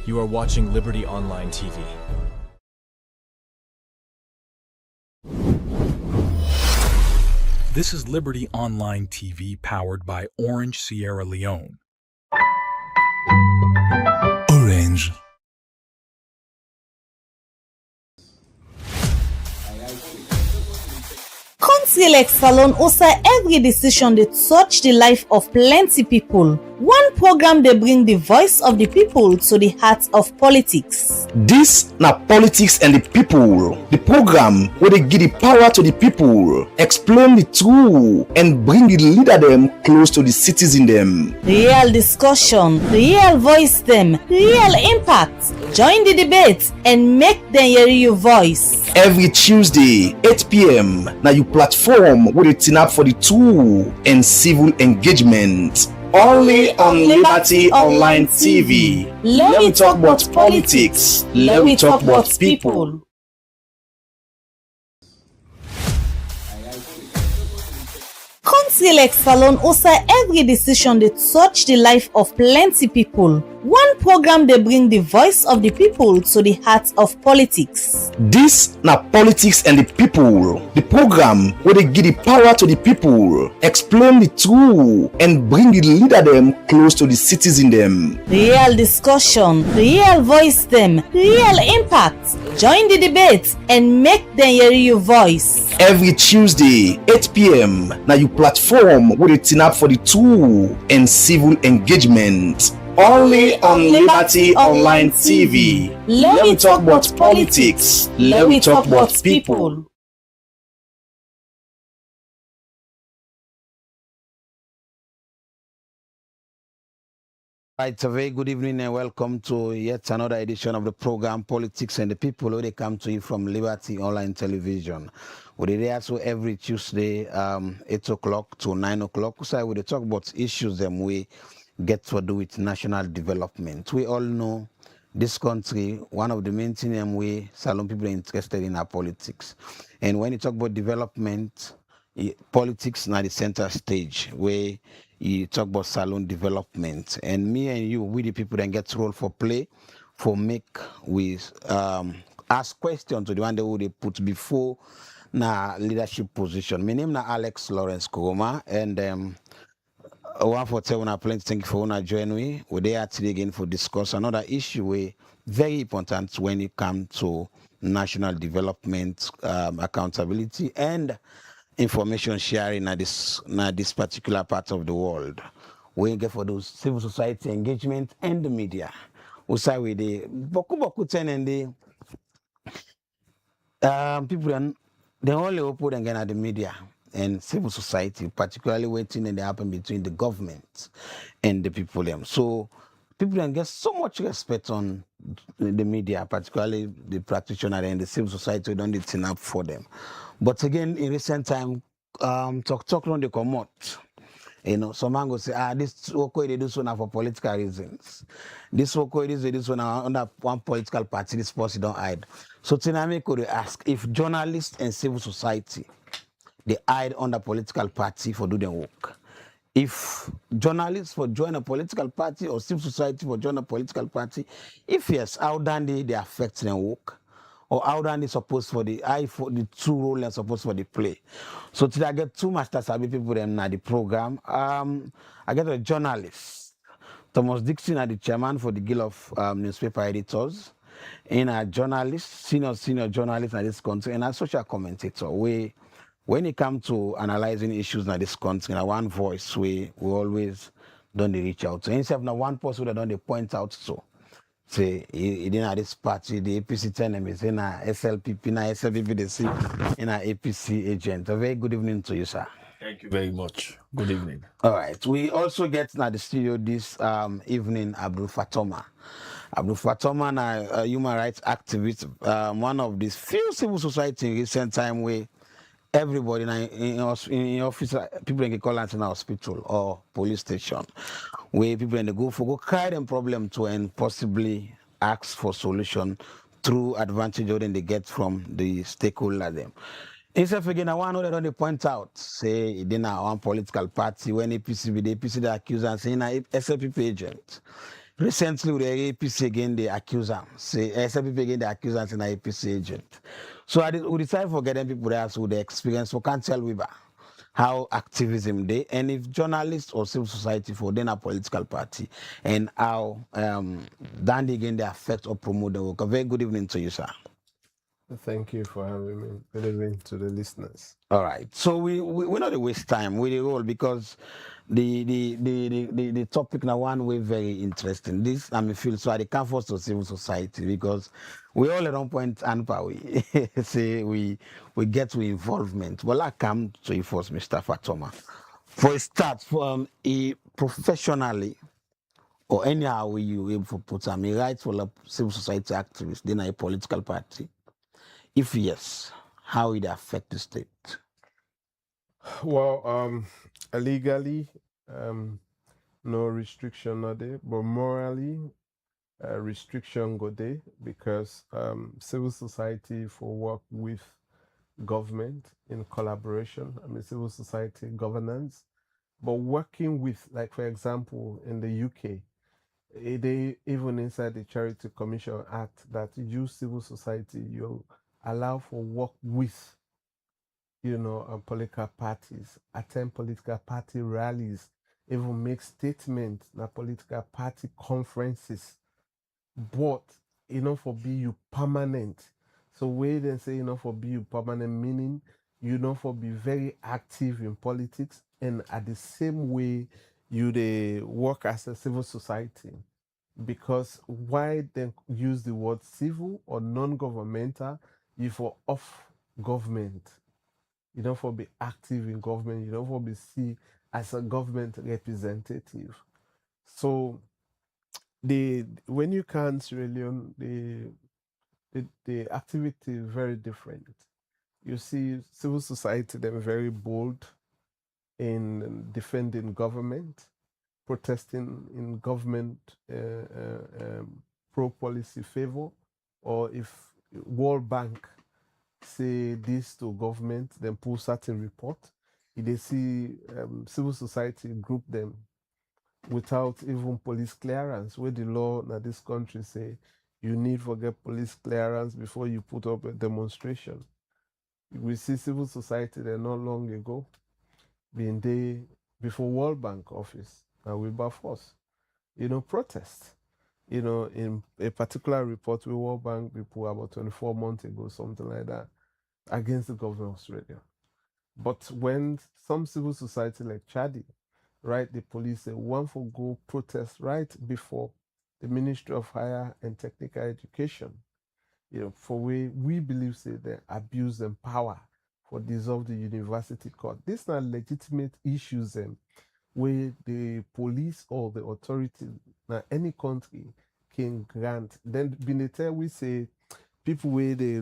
You are watching Liberty Online TV. This is Liberty Online TV powered by Orange Sierra Leone. Orange. Council Salon also every decision they touch the life of plenty people. One program they bring the voice of the people to the heart of politics. This na politics and the people. The program where they give the power to the people, explain the truth, and bring the leader them close to the citizen them. Real discussion, real voice them, real impact. Join the debate and make them hear your voice. Every Tuesday, 8 p.m. na you platform where they turn up for the truth and civil engagement. Only on Liberty Online TV. Let me talk about politics. Let me talk about people. Council Salon also every decision they touch the life of plenty people. One program they bring the voice of the people to the heart of politics. This na politics and the people. The program where they give the power to the people, explain the truth, and bring the leader them close to the citizen them. Real discussion, real voice them, real impact. Join the debate and make them hear your voice. Every Tuesday, 8 p.m. na you platform where they turn up for the truth and civil engagement. Only on Liberty Online TV. Let me talk about politics. Let me talk about people. Right, a very good evening and welcome to yet another edition of the program Politics and the People, where they come to you from Liberty Online Television. We are so every Tuesday, 8 o'clock to 9 o'clock. So we talk about issues that we get to do with national development. We all know this country, one of the main things we Salon people are interested in our politics. And when you talk about development, politics now the center stage where you talk about Salon development. And me and you, we the people then get role for play, for make we ask questions to the one that we put before na leadership position. My name is Alex Lawrence Kuroma, and one for tell una plenty thank you for una join me. We're there today again for discuss another issue where very important when it comes to national development, accountability, and information sharing at this particular part of the world. We get for those civil society engagement and the media. We say with the boku ten and the people they only open again at the media and civil society, particularly waiting and they happen between the government and the people them. So people can get so much respect on the media, particularly the practitioner and the civil society, we don't need to up for them. But again, in recent time, talk on the commot. You know, some man go say, this work they do so now for political reasons. This work they do so now under one political party, this person don't hide. So Tinami could ask if journalists and civil society they hide under political party for do their work. If journalists for join a political party or civil society for join a political party, if yes, how then they affect their work? Or how then they supposed for the two role and supposed for the play. So today I get two masters Sabi people them na the program. I get a journalist, Thomas Dixon, the chairman for the Guild of Newspaper Editors, and a journalist, senior journalist in this country, and a social commentator. When it comes to analyzing issues in this country, in one voice, we always don't reach out. So instead of one person that don't point out so. Say he didn't have this party, the APC tenant is in a SLPP, they see in a APC agent. A very good evening to you, sir. Thank you very much. Good evening. All right. We also get in the studio this evening Abdul Fatoma. Abdul Fatoma, a human rights activist, one of these few civil society in recent time where everybody in office, people can call in a hospital or police station, where people in the go carry them problem to and possibly ask for solution through advantage that they get from the stakeholder them. Instead again, I want to know that point out, say it didn't have one political party when APC with the APC that accuse and saying a SLPP agent. Recently, with the APC again, they accuse them. Say, some people again, they accuse them as an APC agent. So we decided for getting people there with the experience. So can't tell Weber how activism they, and if journalists or civil society for then a political party, and how then again they affect or promote the work. A very good evening to you, sir. Thank you for having me. Good evening to the listeners. All right. So we're not a waste time. We roll because the topic now one way very interesting. This I mean feel so I can't force to civil society because we all at one point and we say we get to involvement. Well, I come to you first, Mr. Fatoma. For a start, from a professionally or anyhow we you able to put a right for a civil society activist, then a political party. If yes, how it affect the state? Well, legally, no restriction not there, but morally, restriction go there because civil society for work with government in collaboration. I mean, civil society governance, but working with, like for example, in the UK, they even inside the Charity Commission Act that you civil society you allow for work with political parties, attend political party rallies, even make statements na political party conferences, but for be you permanent. So where they say for be you permanent, meaning for be very active in politics and at the same way you they work as a civil society. Because why then use the word civil or non-governmental, you for off government. You don't for be active in government. You don't for be seen as a government representative. So when you can Sierra Leone, the activity is very different. You see civil society them very bold in defending government, protesting in government pro policy favor, or if World Bank say this to government, then pull certain report. If they see civil society group them without even police clearance, where the law in this country say you need to get police clearance before you put up a demonstration. We see civil society there not long ago, being there before World Bank office, and we by force, protest. In a particular report with World Bank people about 24 months ago, something like that, against the government of Australia. But when some civil society like Chadi, right, the police say one for go protest right before the Ministry of Higher and Technical Education, for we believe say they abuse them power for dissolve the university court. These are legitimate issues them where the police or the authority now any country can grant. Then Binete we say people where they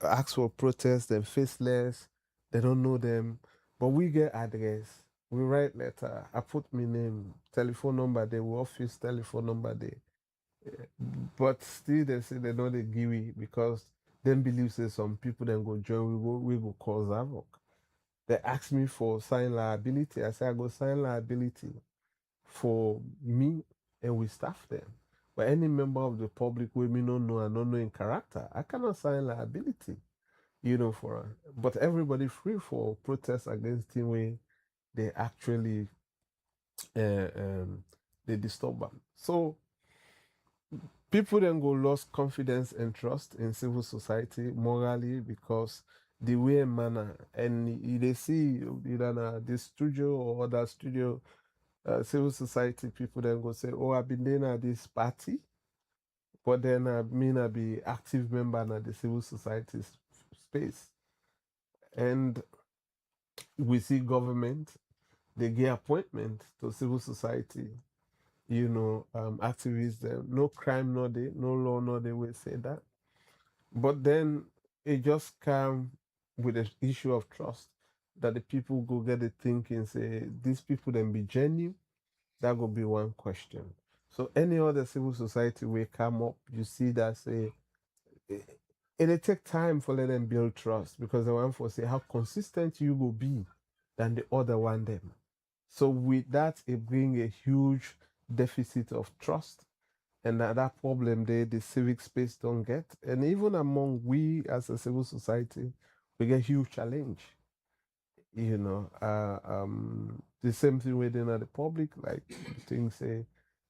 ask for protest, they're faceless, they don't know them. But we get address, we write letter, I put my name, telephone number, they will office telephone number there. But still they say they know they give it because them believe say some people then go join, we go cause havoc. They ask me for sign liability. I say I go sign liability for me and we staff them. But any member of the public we me not know and not know in character, I cannot sign liability, for but everybody free for protest against the way they actually they disturb them. So people then go lost confidence and trust in civil society morally because the way and manner and they see either this studio or other studio civil society people then go say, oh, I've been there at this party, but then I mean I be active member in the civil society space. And we see government, they get appointment to civil society, activists them. No crime no they, no law no they will say that. But then it just come with the issue of trust that the people go get the thinking, say, these people then be genuine. That would be one question. So any other civil society will come up, you see that say it take time for let them build trust because the one for say how consistent you will be than the other one them. So with that, it bring a huge deficit of trust And that problem there, the civic space don't get. And even among we as a civil society, we get huge challenge. The same thing within the public, like things say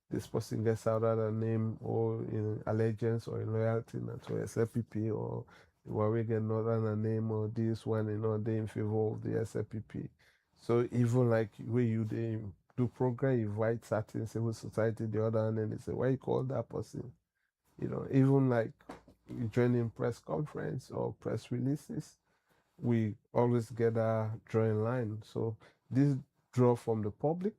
this person gets out of a name or in allegiance or in loyalty to SLPP, or we get another name or this one, they in favor of the SLPP. So even like where they do program, you invite certain civil society, the other, and then they say, why you call that person? Even like you joining press conference or press releases, we always get a drawing line. So this draw from the public,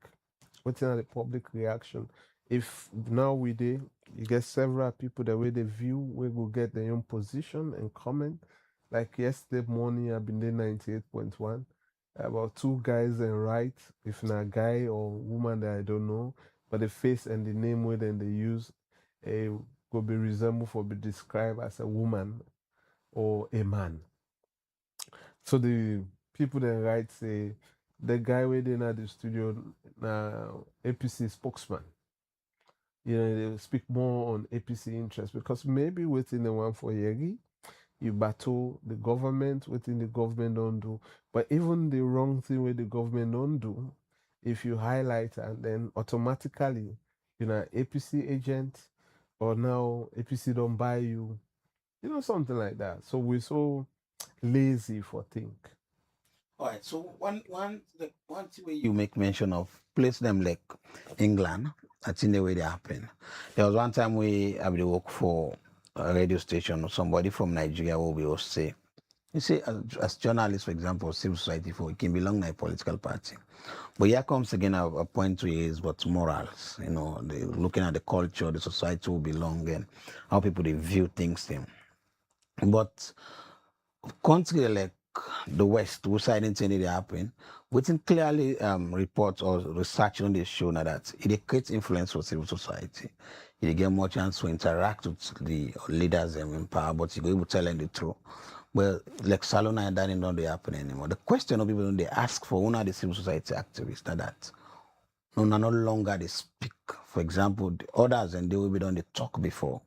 waiting at the public reaction. If now you get several people the way they view, we will get their own position and comment. Like yesterday morning, I've been doing 98.1 about two guys and right, if not a guy or woman that I don't know, but the face and the name where then they use could be resembled for be described as a woman or a man. So the people that write say the guy waiting at the studio now APC spokesman. They speak more on APC interest because maybe within the one for Yegi, you battle the government within the government don't do. But even the wrong thing with the government don't do, if you highlight and then automatically, APC agent or now APC don't buy you, something like that. So we're so lazy for think. All right. So one thing where you make mention of place them like England, I think the way they happen. There was one time we have to work for a radio station or somebody from Nigeria will be all say. You see, as journalists, for example, civil society, for it can belong to a political party. But here comes again a point to is what morals, looking at the culture, the society will belong and how people they view things. Them. But country like the West, which I didn't think it happen, we can clearly report or research on this show now that it creates influence for civil society. You get more chance to interact with the leaders in power, but you go able to tell them the truth. Well, like Salona and that don't happen anymore. The question of people when they ask for one of the civil society activists that no longer they speak. For example, the others and they will be done they talk before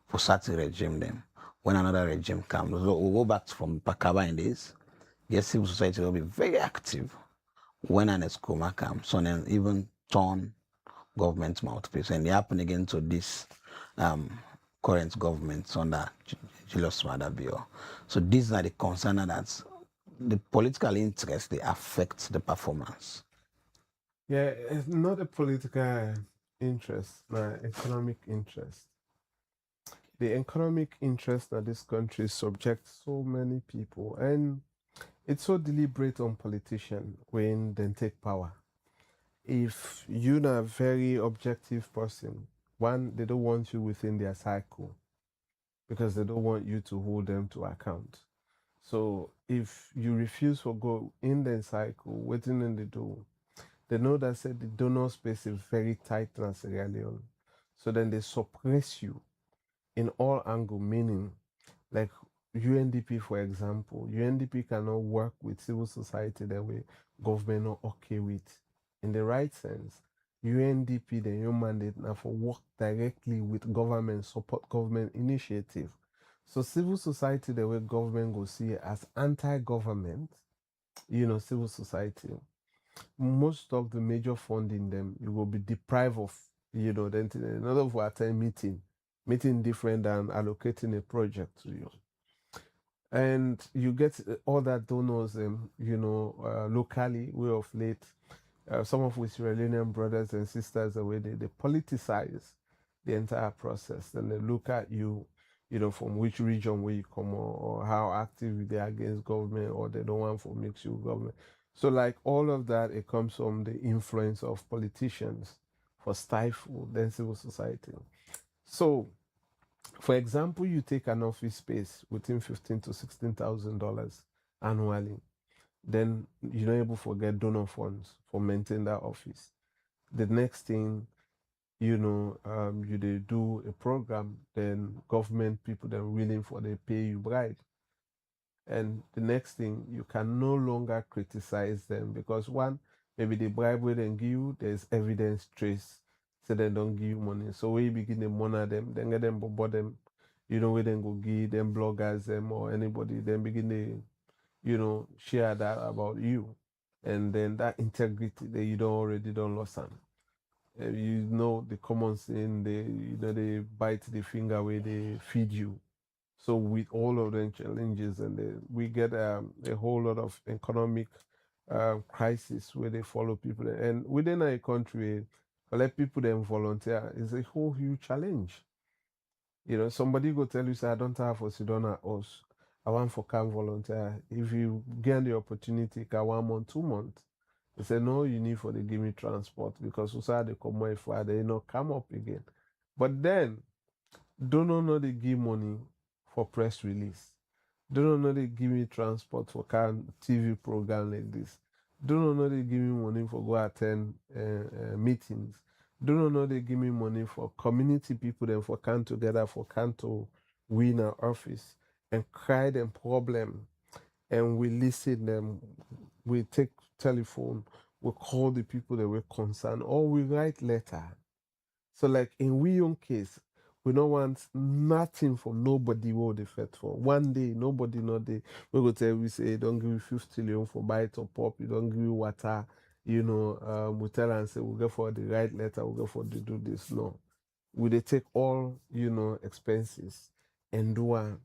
for certain regime them. When another regime comes, so we'll go back from Pakaba in this. Yes, civil society will be very active when an escoma comes, so then even turn government mouthpiece, and they happen again to this current government under Julius Madabio. So these are the concerns that the political interests they affect the performance. Yeah, it's not a political interest, but economic interest. The economic interest that this country subject so many people, and it's so deliberate on politicians when they take power. If you're not a very objective person, one, they don't want you within their cycle because they don't want you to hold them to account. So if you refuse to go in the cycle, waiting in the door, they know that said the donor space is very tight in Sierra Leone. So then they suppress you in all angle, meaning like UNDP, for example, UNDP cannot work with civil society the way government not okay with. In the right sense, UNDP, the new mandate now for work directly with government, support government initiative. So civil society, the way government go see it as anti-government, civil society. Most of the major funding them, you will be deprived of, then in order for attend meeting different than allocating a project to you. And you get all that donors, locally, way of late. Some of which Sierra Leonean brothers and sisters, the way they politicize the entire process. Then they look at you, from which region where you come or how active they are against government or they don't want for mix you government. So like all of that, it comes from the influence of politicians for stifle then civil society. So for example, you take an office space within $15,000 to $16,000 annually, then you're not able to get donor funds for maintaining that office. The next thing, you they do a program, then government people they're willing for they pay you bribe. And the next thing, you can no longer criticize them because one, maybe the bribe will then give you, there's evidence trace, so they don't give you money. So we begin to monitor them, then get them bombard them, we then go give them bloggers them or anybody, then begin to, share that about you. And then that integrity that you don't already don't lose on. The common saying, they bite the finger where they feed you. So with all of the challenges, and we get a whole lot of economic crisis where they follow people, and within a country, let people then volunteer is a whole huge challenge. Somebody go tell you, say, I don't have for Sidona us. I want for come volunteer. If you get the opportunity, can 1 month, 2 months. They say, no, you need for the give me transport because we say they come away for they not come up again. But then, don't know they give money for press release. Don't know they give me transport for kind TV program like this. Don't know they give me money for go attend meetings. Don't know they give me money for community people then for come together for come to win an office and cry them problem, and we listen them. We take telephone. We call the people that were concerned, or we write letter. So like in we own case, we don't want nothing from nobody what they fed for. One day, nobody not day. We go tell we say don't give you 50 million for buy it or pop, you don't give you water, we tell and say we'll go for the right letter, we'll go for the do this. No. We they take all, expenses and do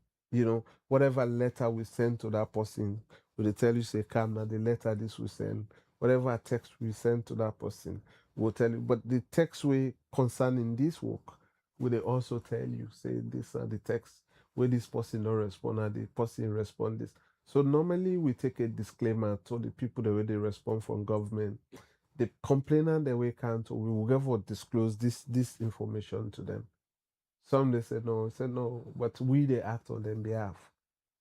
whatever letter we send to that person, we they tell you say come now the letter this we send, whatever text we send to that person, we'll tell you. But the text we concerning this work, will they also tell you, say this are the text where this person don't respond and the person respond this. So normally we take a disclaimer to the people the way they respond from government. The complainant the way can't, we will therefore disclose this information to them. Some they said no, but we they act on their behalf.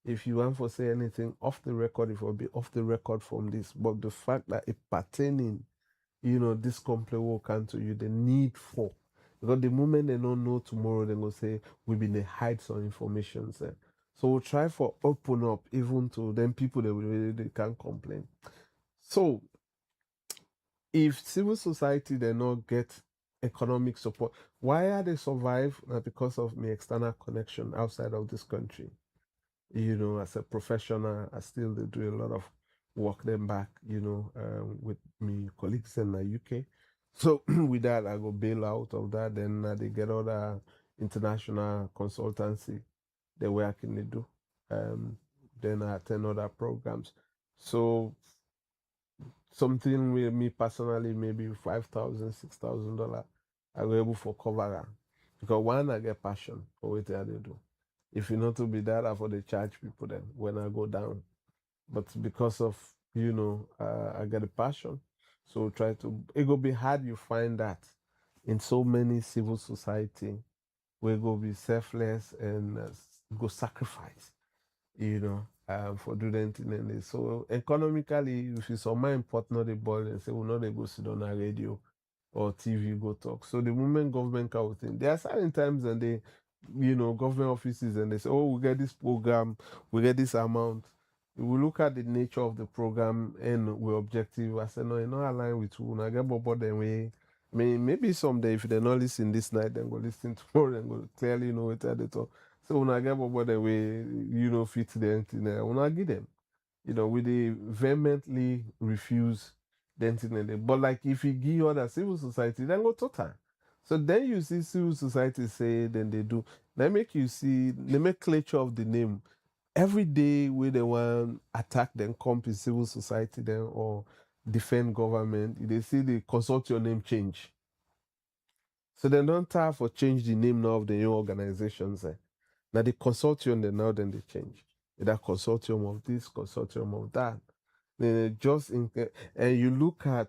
If you want to say anything off the record, it will be off the record from this. But the fact that it pertaining, this complaint will come to you, the need for. Because the moment they don't know tomorrow, they're going to say, we've been hide some information. Sir. So we'll try for open up even to them people that they can't complain. So if civil society they not get economic support, why are they survive? Because of my external connection outside of this country. As a professional, I still do a lot of work them back, with me colleagues in the UK. So with that, I go bail out of that. Then they get other international consultancy the work in they do. Then I attend other programs. So something with me personally, maybe $5,000, $6,000, I go able for cover that. Because one, I get passion for what they do. If you not to be that, I for the charge people then when I go down. But because of I get a passion, so try to. It will be hard you find that in so many civil society, we go be selfless and go sacrifice, for doing anything in this. So economically, if it's on my important, the ball and say we not they go sit on a radio or TV go talk. So the moment government come in, there are certain times and they, government offices and they say, oh, we get this program, we get this amount. We look at the nature of the program and we're objective. I say, no, you're not aligned with who. I get bored then we. I mean, maybe someday if they're not listening this night, then go listen tomorrow and go clearly know what they talk. So when I get bored then we, fit them, when I give them, we they vehemently refuse them thing. But like if you give other civil society, then go total. So then you see civil society say, then they do. They make you see, they make culture of the name. Every day where they want attack them, come to civil society then or defend government, they see the consortium name change. So they don't have for change the name now of the new organizations. Now the consortium then they change. That consortium of this, consortium of that. Then and you look at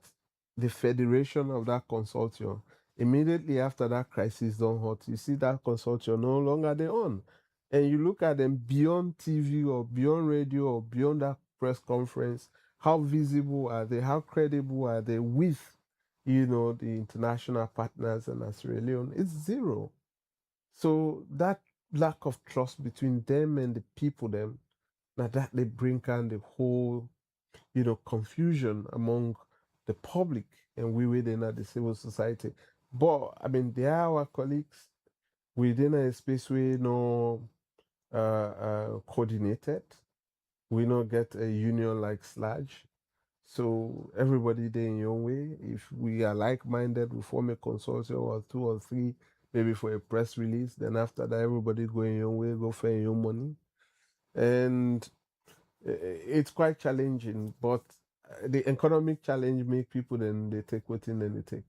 the federation of that consortium. Immediately after that crisis don't hot, you see that consortium no longer they own. And you look at them beyond TV or beyond radio or beyond that press conference, how visible are they? How credible are they with, the international partners and Sierra Leone? It's zero. So that lack of trust between them and the people, them, now that they bring on the whole, confusion among the public and we within the civil society. But I mean, they are our colleagues within a space we no coordinated. We not get a union like Sludge. So everybody there in your own way. If we are like-minded, we form a consortium or 2 or 3, maybe for a press release. Then after that, everybody go in your own way, go for your own money. And it's quite challenging, but the economic challenge make people then they take what in then they take.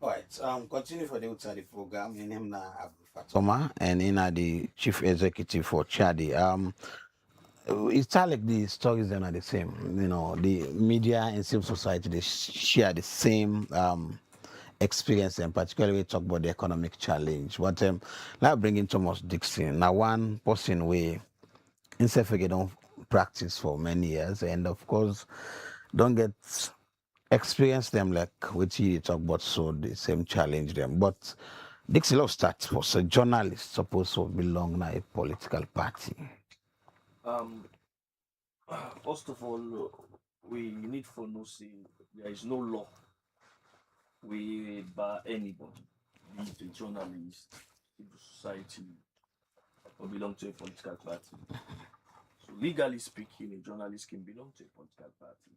All right. Continue for the outside the program. In him na Abdul Fatoma and in the chief executive for Chadi. It's like the stories then are the same. You know, the media and civil society they share the same experience, and particularly we talk about the economic challenge. But like bringing Thomas Dixon, now one person we instead of don't practice for many years, and of course don't get experience them like what you talk about, so the same challenge them. But Dixie love starts for a journalist supposed to belong to a political party. Um, First of all, we need to know say there is no law we bar anybody, be it a journalist, civil society, or belong to a political party. So legally speaking, a journalist can belong to a political party.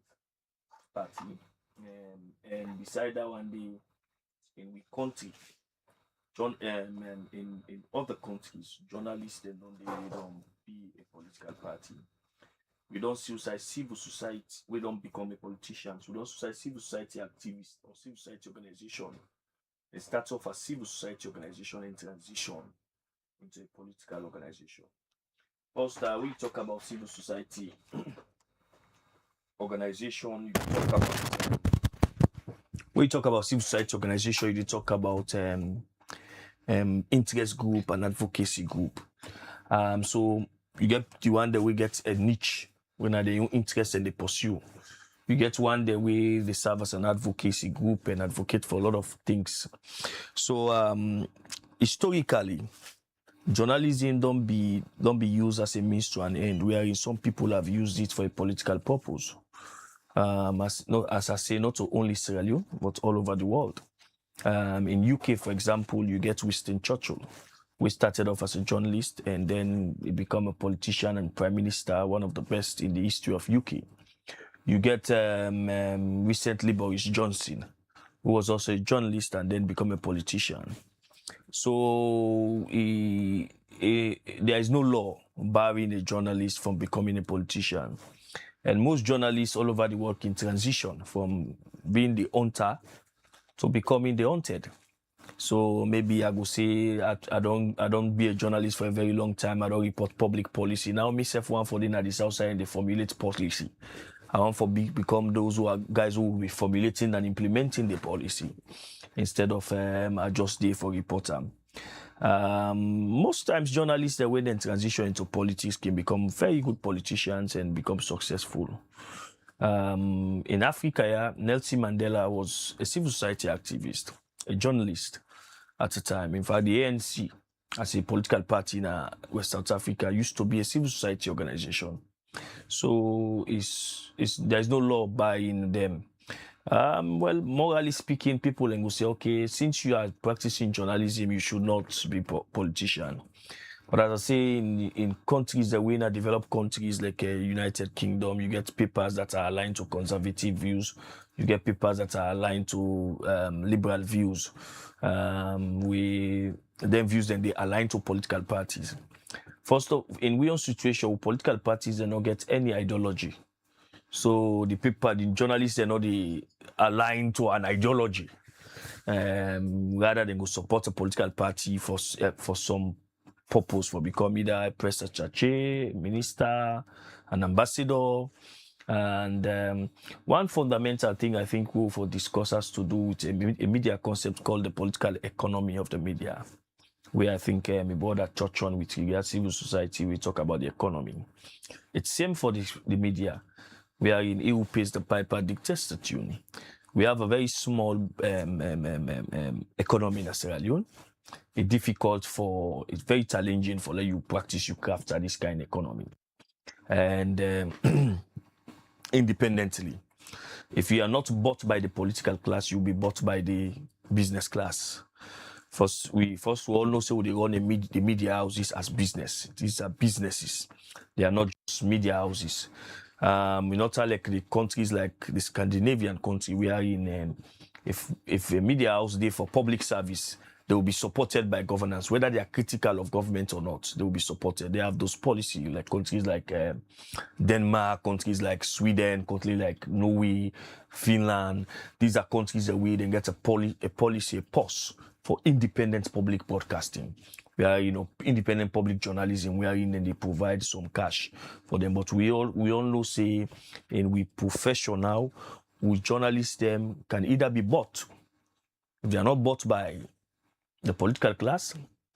And beside that one day in we country, in other countries, journalists they don't be a political party. We don't suicide civil society, we don't become a politicians, we don't suicide civil society activists or civil society organization. It starts off as civil society organization and transition into a political organization. First, we talk about civil society organization, you talk about when you talk about civil society organization, you talk about interest group and advocacy group. So you get the one that we get a niche when are they interest and they pursue. You get one that we they serve as an advocacy group and advocate for a lot of things. So historically, journalism don't be used as a means to an end, wherein some people have used it for a political purpose. As I say, not only Sierra Leone, but all over the world. In UK, for example, you get Winston Churchill. We started off as a journalist and then he became a politician and prime minister, one of the best in the history of UK. You get recently Boris Johnson, who was also a journalist and then become a politician. So there is no law barring a journalist from becoming a politician. And most journalists all over the world can transition from being the hunter to becoming the hunted. So maybe I go say I don't be a journalist for a very long time. I don't report public policy. Now myself one for the south side and they formulate policy. I want to become those who are guys who will be formulating and implementing the policy instead of I just there for reporter. Most times journalists that when they transition into politics can become very good politicians and become successful. In Africa, yeah, Nelson Mandela was a civil society activist, a journalist at the time. In fact, the ANC, as a political party in West South Africa, used to be a civil society organization. So there's no law buying them. Well, morally speaking, people will say, okay, since you are practicing journalism, you should not be politician. But as I say, in countries that we in developed countries like United Kingdom, you get papers that are aligned to conservative views. You get papers that are aligned to liberal views. Views then they align to political parties. First of, in we own situation, political parties do not get any ideology. So the journalists are not aligned to an ideology. Rather than go support a political party for some purpose, for becoming either a press secretary, minister, an ambassador. And one fundamental thing I think for discuss has to do with a media concept called the political economy of the media, where I think my brother touched on with regards civil society, we talk about the economy. It's same for the media. We are in EU pays the piper dictates the tune. We have a very small economy in Sierra Leone. It's very challenging for you practice your craft at this kind of economy. And independently, if you are not bought by the political class, you'll be bought by the business class. we all know so they run the media houses as business. These are businesses. They are not just media houses. Not like the countries like the Scandinavian country we are in. If a media house there for public service, they will be supported by governance, whether they are critical of government or not. They will be supported. They have those policies like countries like Denmark, countries like Sweden, countries like Norway, Finland. These are countries that we then get a policy, a pause for independent public broadcasting. We are, independent public journalism. We are in and they provide some cash for them. But we all know say, and we professional, we journalists them can either be bought. If they are not bought by the political class,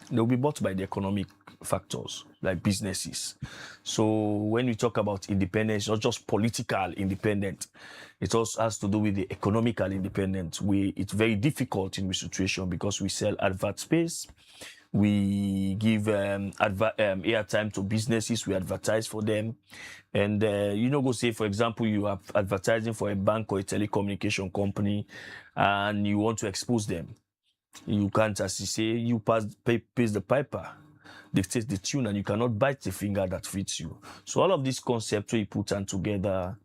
they will be bought by the economic factors like businesses. So when we talk about independence, it's not just political independence. It also has to do with the economical independence. It's very difficult in this situation because we sell advert space. We give airtime to businesses. We advertise for them. And, go say, for example, you are advertising for a bank or a telecommunication company and you want to expose them. You can't, as you say, you pays the piper, dictates the tune, and you cannot bite the finger that fits you. So all of these concepts we put on together,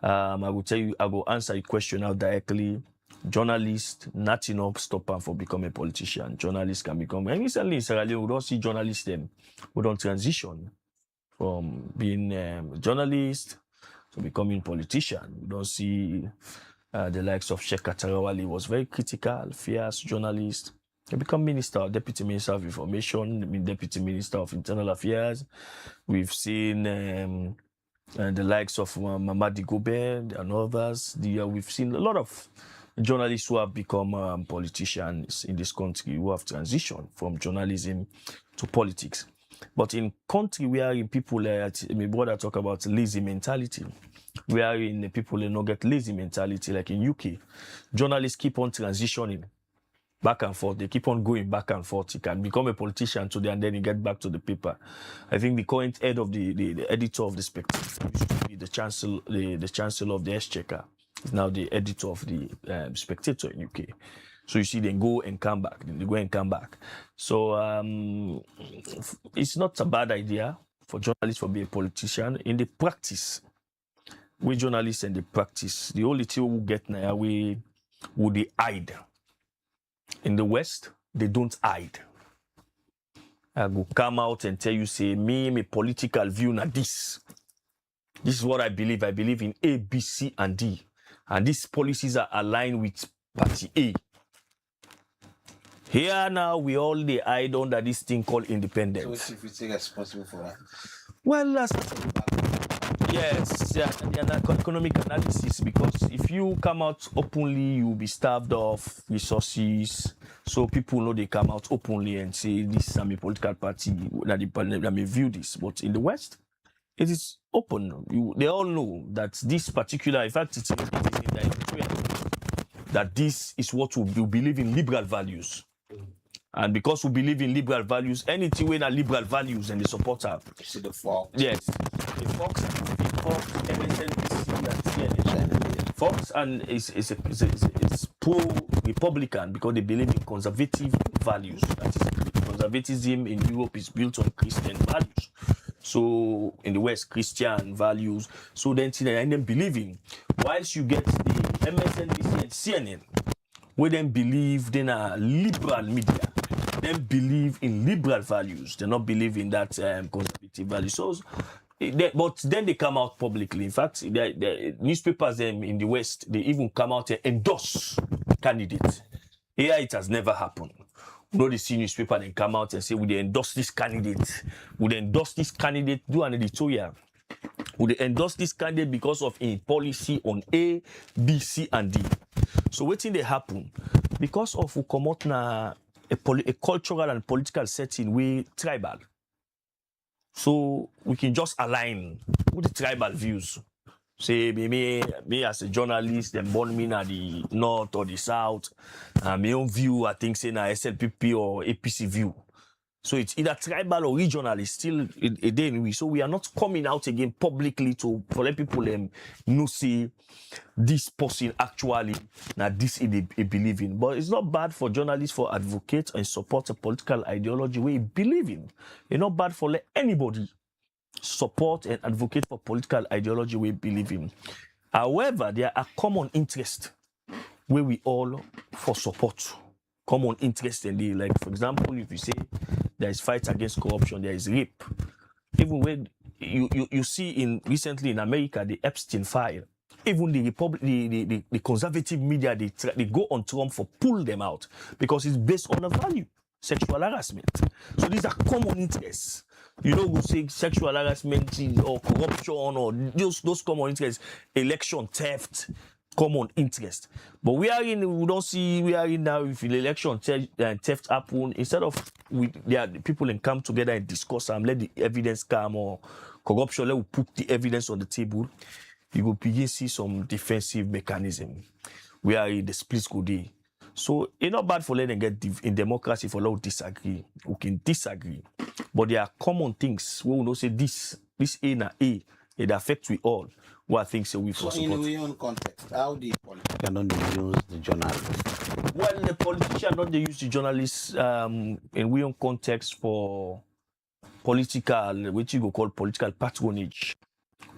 I will tell you, I will answer your question out directly. Journalists, not enough stop them for becoming a politician. Journalists can become, and recently in Sierra Leone, we don't see journalists them who don't transition from being journalist to becoming politician. We don't see the likes of Sheikh Atarawali was very critical, fierce journalist. He become minister, deputy minister of information, deputy minister of internal affairs. We've seen the likes of Mamadi Gobe and others. We've seen a lot of journalists who have become politicians in this country who have transitioned from journalism to politics. But in country where in people, my brother talk about lazy mentality, where in the people they not get lazy mentality, like in UK, journalists keep on transitioning back and forth. They keep on going back and forth. He can become a politician today and then he get back to the paper. I think the current head of the editor of the Spectator used to be the chancellor of the Exchequer. Is now the editor of the Spectator in UK. So you see, they go and come back. They go and come back. So it's not a bad idea for journalists to be a politician. In the practice, we journalists and the practice, the only thing we get now, would they hide. In the West, they don't hide. I will come out and tell you, say, my political view na this. This is what I believe. I believe in A, B, C, and D. And these policies are aligned with Party A. Here now, we all they hide under this thing called independence. So if you take responsible for that? Well, yes, economic analysis, because if you come out openly, you'll be starved of resources. So people know they come out openly and say, this is a political party, that may view this. But in the West, it is open. They all know that this particular, in fact, it's in that this is what we believe in liberal values. And because we believe in liberal values, anything with liberal values and the supporter. See the Fox. Yes. The Fox, Fox and is pro-Republican because they believe in conservative values. That is, conservatism in Europe is built on Christian values. So in the West, Christian values. So then and then believing. Whilst you get the MSNBC and CNN, where then believe in a liberal media, then believe in liberal values. They not believe in that conservative values. So, but then they come out publicly. In fact, the newspapers in the West, they even come out and endorse candidates. Here it has never happened. You know, they see newspaper and come out and say, would they endorse this candidate? Would they endorse this candidate? Do an editorial. Would they endorse this candidate because of a policy on A, B, C, and D? So what thing they happen? Because of who come out na a cultural and political setting we tribal. So we can just align with the tribal views. Say me as a journalist, them born me na the north or the south. My own view, I think say na SLPP or APC view. So it's either tribal or regional. It's still a day in we. So we are not coming out again publicly to let people know see this person actually now this is a believe in. But it's not bad for journalists for advocate and support a political ideology we believe in. It's not bad for let anybody support and advocate for political ideology we believe in. However, there are common interests where we all for support. Common interest in the, like, for example, if you say there is fight against corruption, there is rape. Even when you see in recently in America, the Epstein file, even the conservative media, they go on Trump for pull them out because it's based on a value, sexual harassment. So these are common interests. You don't go say sexual harassment or corruption or those common interests, election theft, common interest. But we don't see we are in now if the election theft happen, instead of the people can come together and discuss and let the evidence come, or corruption, let we put the evidence on the table, you will begin see some defensive mechanism. We are in the split school day. So it's not bad for letting get in democracy for let disagree. We can disagree. But there are common things we will not say this A na A, it affects we all. What things we for so in your own context, how the politician don't use the journalists? Well, the politician don't they use the journalists in we own context for political, which you go call political patronage.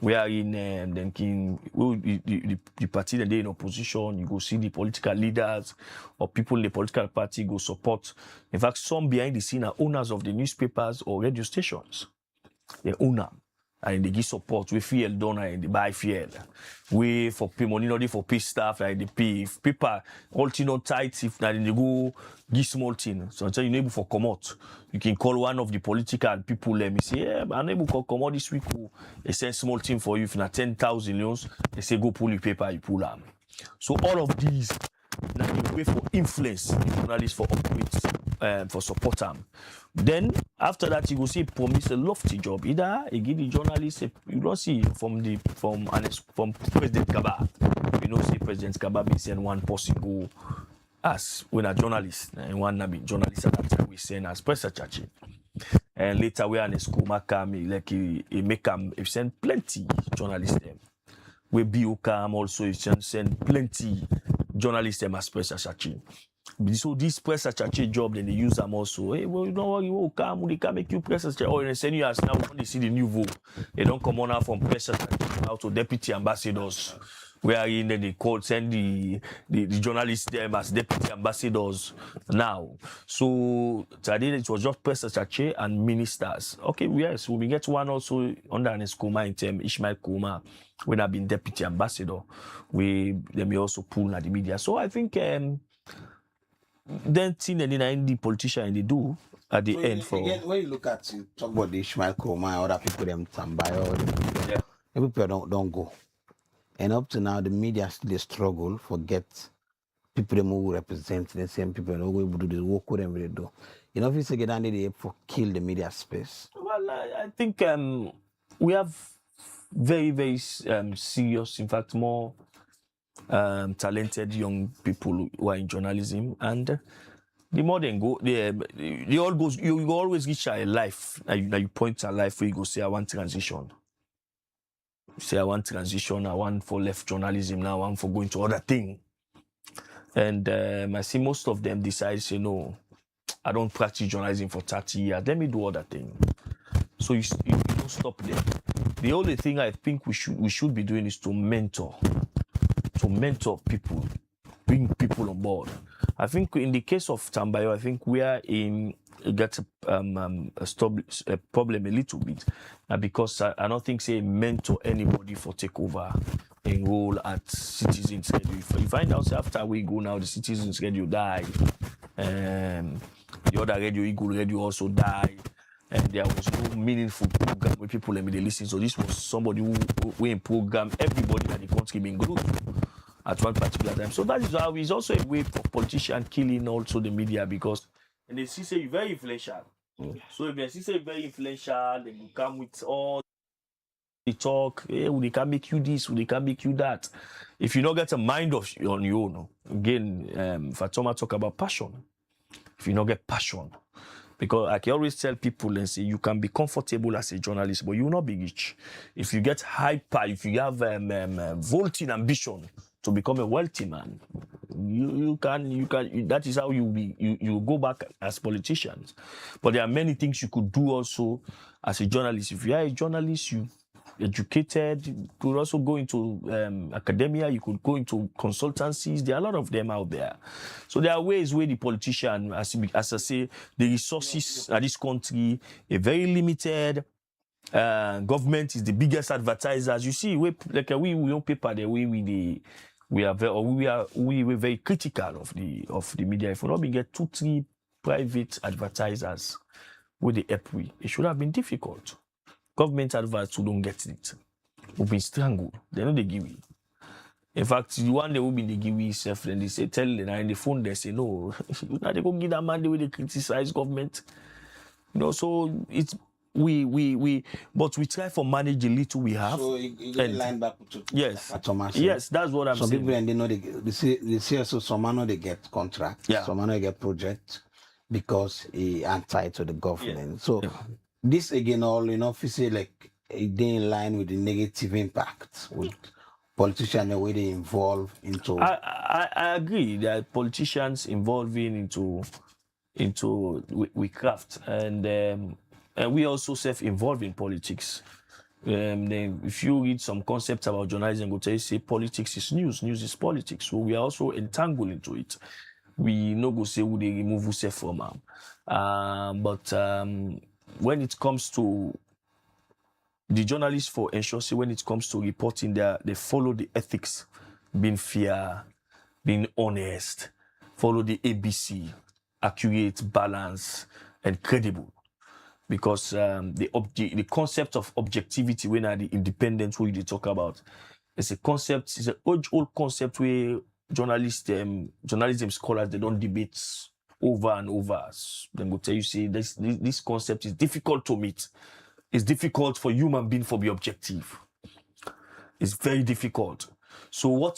We are in the party that they in opposition, you go see the political leaders or people in the political party go support. In fact, some behind the scene are owners of the newspapers or radio stations. They own them. And they give support. We feel done and they buy fuel. We for pay money, not for pay staff and they pay. If people all thing not tight, if now they go give small thing. So until you're able for come out, you can call one of the political people. Let me say, yeah, I'm able to come out this week. They send small thing for you. If not 10,000 loans, they say go pull your paper, you pull them. So all of these now the way for influence the journalists for operate for support them. Then after that you go see promise a lofty job. Either he give the journalists you don't see from President Kaba. You know see President Kaba be send one person go as when a journalist and one be journalist at that time we send as press secretary. And later we are in school like he make him send plenty journalists them. We BOCAM also he send plenty journalists them as press secretary. So this press secretary job, then they use them also. Hey, well, you know what? You will come, they can make you press secretary. Or in 10 years now, when they see the new vote, they don't come on out from press secretary out to deputy ambassadors. Where in they call send the journalists them as deputy ambassadors now. So today it was just press secretary and ministers. Okay, yes, we get one also under an Skoma in term Ishmael Kuma when I've been deputy ambassador. We may also pull at the media. So I think then thing and the politician they do at the end for again, when you look at you talk about the Ishmael Koma, other people them Tambayo, people don't go. And up to now the media still struggle forget people them who represent the same people and who do the work with them they do. You know if you say get down there for kill the media space. Well, I think we have very, very serious, in fact more talented young people who are in journalism, and the more they go, they all goes. You always reach a life. Now you point to a life where you go say I want transition. Say I want transition. I want for left journalism now. I want for going to other thing. And I see most of them decide say no, I don't practice journalism for 30 years. Let me do other thing. So you don't stop there. The only thing I think we should be doing is to mentor people, bring people on board. I think in the case of Tambayo, I think we are in get a problem a little bit because I don't think say mentor anybody for take over a role at Citizens Radio. If you find out after we go now, the Citizens Radio die, the other radio, Eagle Radio also die. And there was no meaningful program where people let me they listen. So this was somebody who in program everybody that the country being glued at one particular time. So that is how it's also a way for politicians killing also the media because and they see say you're very influential. So if they see say very influential, they will come with all the talk, hey, they can make you this, they can make you that. If you don't get a mind of on your own, again, Fatoma talk about passion. If you don't get passion, Because I can always tell people and say you can be comfortable as a journalist, but you will not be rich. If you get hyper, if you have vaulting ambition to become a wealthy man, you can. That is how you go back as politicians. But there are many things you could do also as a journalist. If you are a journalist, you educated, you could also go into academia, you could go into consultancies. There are a lot of them out there. So there are ways where the politician, as I say, the resources at this country are very limited. Government is the biggest advertisers. You see, we on paper the way we were very critical of the media. If we not get 2-3 private advertisers with the help it should have been difficult. Government adverts who don't get it will be strangled. They know they give it. In fact, the one they will be they give itself, and they say tell them in the phone they say no. Now they go give that man the way they criticize government. So it's but we try for manage the little we have. So you get line back to yes, Thomas. yes, that's what I'm saying. Some people and they know they see also some know they get contract, some know they get project because he anti to the government. Yeah. So this again all if you say like it in line with the negative impact with politicians the way they involve into. I agree that politicians involving into we craft and we also self-involved in politics. Then if you read some concepts about journalism, go tell you say politics is news is politics. So we are also entangled into it. We no go say who they remove who say from but when it comes to the journalists for ensure say when it comes to reporting they follow the ethics, being fair, being honest, follow the ABC, accurate, balance, and credible. Because the concept of objectivity when are the independent way they talk about, it's an old concept where journalism scholars they don't debate over and over. Then will tell you say this concept is difficult to meet. It's difficult for human being to be objective. It's very difficult. So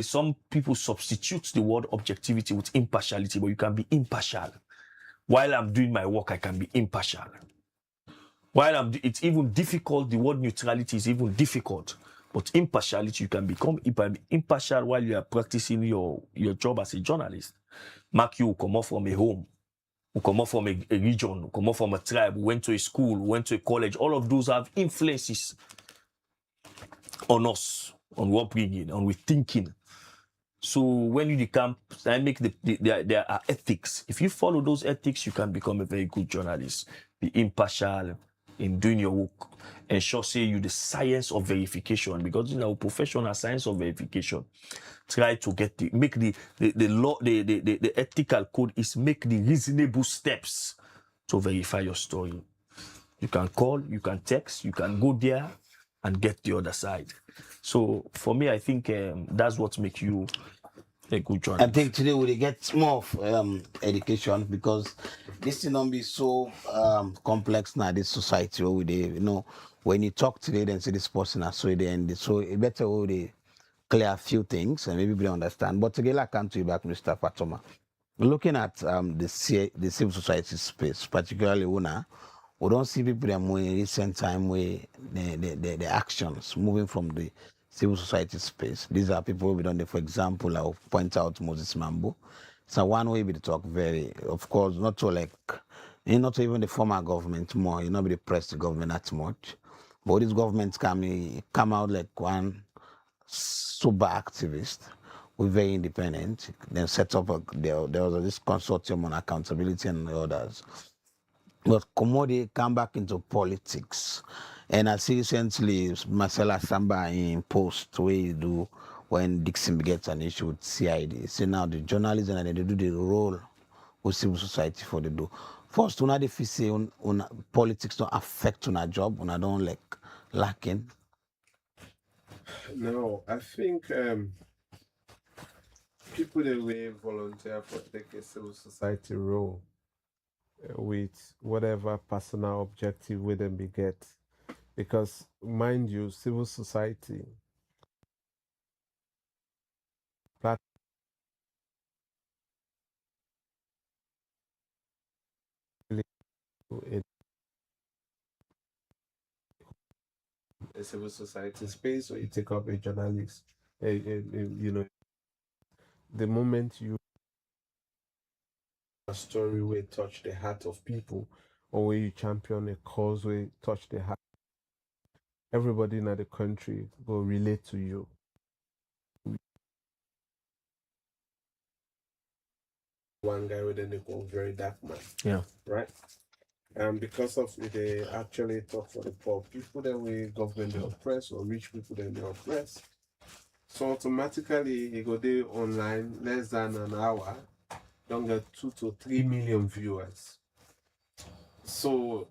some people substitute the word objectivity with impartiality, but you can be impartial. While I'm doing my work, I can be impartial. It's even difficult, the word neutrality is even difficult. But impartiality, you can become impartial while you are practicing your job as a journalist. Mark, you come off from a home, who come off from a region, who come off from a tribe, who went to a school, who went to a college. All of those have influences on us, on what bringing, on we thinking. So when you become, I make there are ethics. If you follow those ethics, you can become a very good journalist. Be impartial in doing your work. Ensure say you the science of verification, because in our profession, our science of verification. Try to make the law, the ethical code is make the reasonable steps to verify your story. You can call, you can text, you can go there and get the other side. So for me, I think that's what makes you a good journalist. I think today we get more of education, because this thing don't be so complex now. This society where we when you talk today, then say this person has so they end. So it better way they clear a few things and maybe we understand. But again, I come to you back, Mr. Fatoma. Looking at the civil society space, particularly UNA, we don't see people in recent time where the actions moving from the civil society space. These are people we don't, for example, I'll point out Moses Mambo. So one way we talk very, of course, not to not even the former government more, be the press the government that much. But these governments come out like one super activist, we're very independent. Then set up there was this consortium on accountability and the others. But Komode come back into politics. And I see recently Marcella Samba in post where you do when Dixon gets an issue with CID. So now the journalism and they do the role with civil society for the do. First, when they say politics don't affect on a job, when I don't lacking. No, I think people that will volunteer for take a civil society role with whatever personal objective with them be get, because mind you, civil society in a civil society space, or you take up a journalist, you know, the moment you a story will touch the heart of people, or where you champion a cause will touch the heart, everybody in the country will relate to you. One guy within the call very dark man. Yeah. Right? And because of it, they actually talk for the poor people, then we government they oppress, or rich people then they oppress. So automatically he go there online less than an hour, don't get 2 to 3 million viewers. So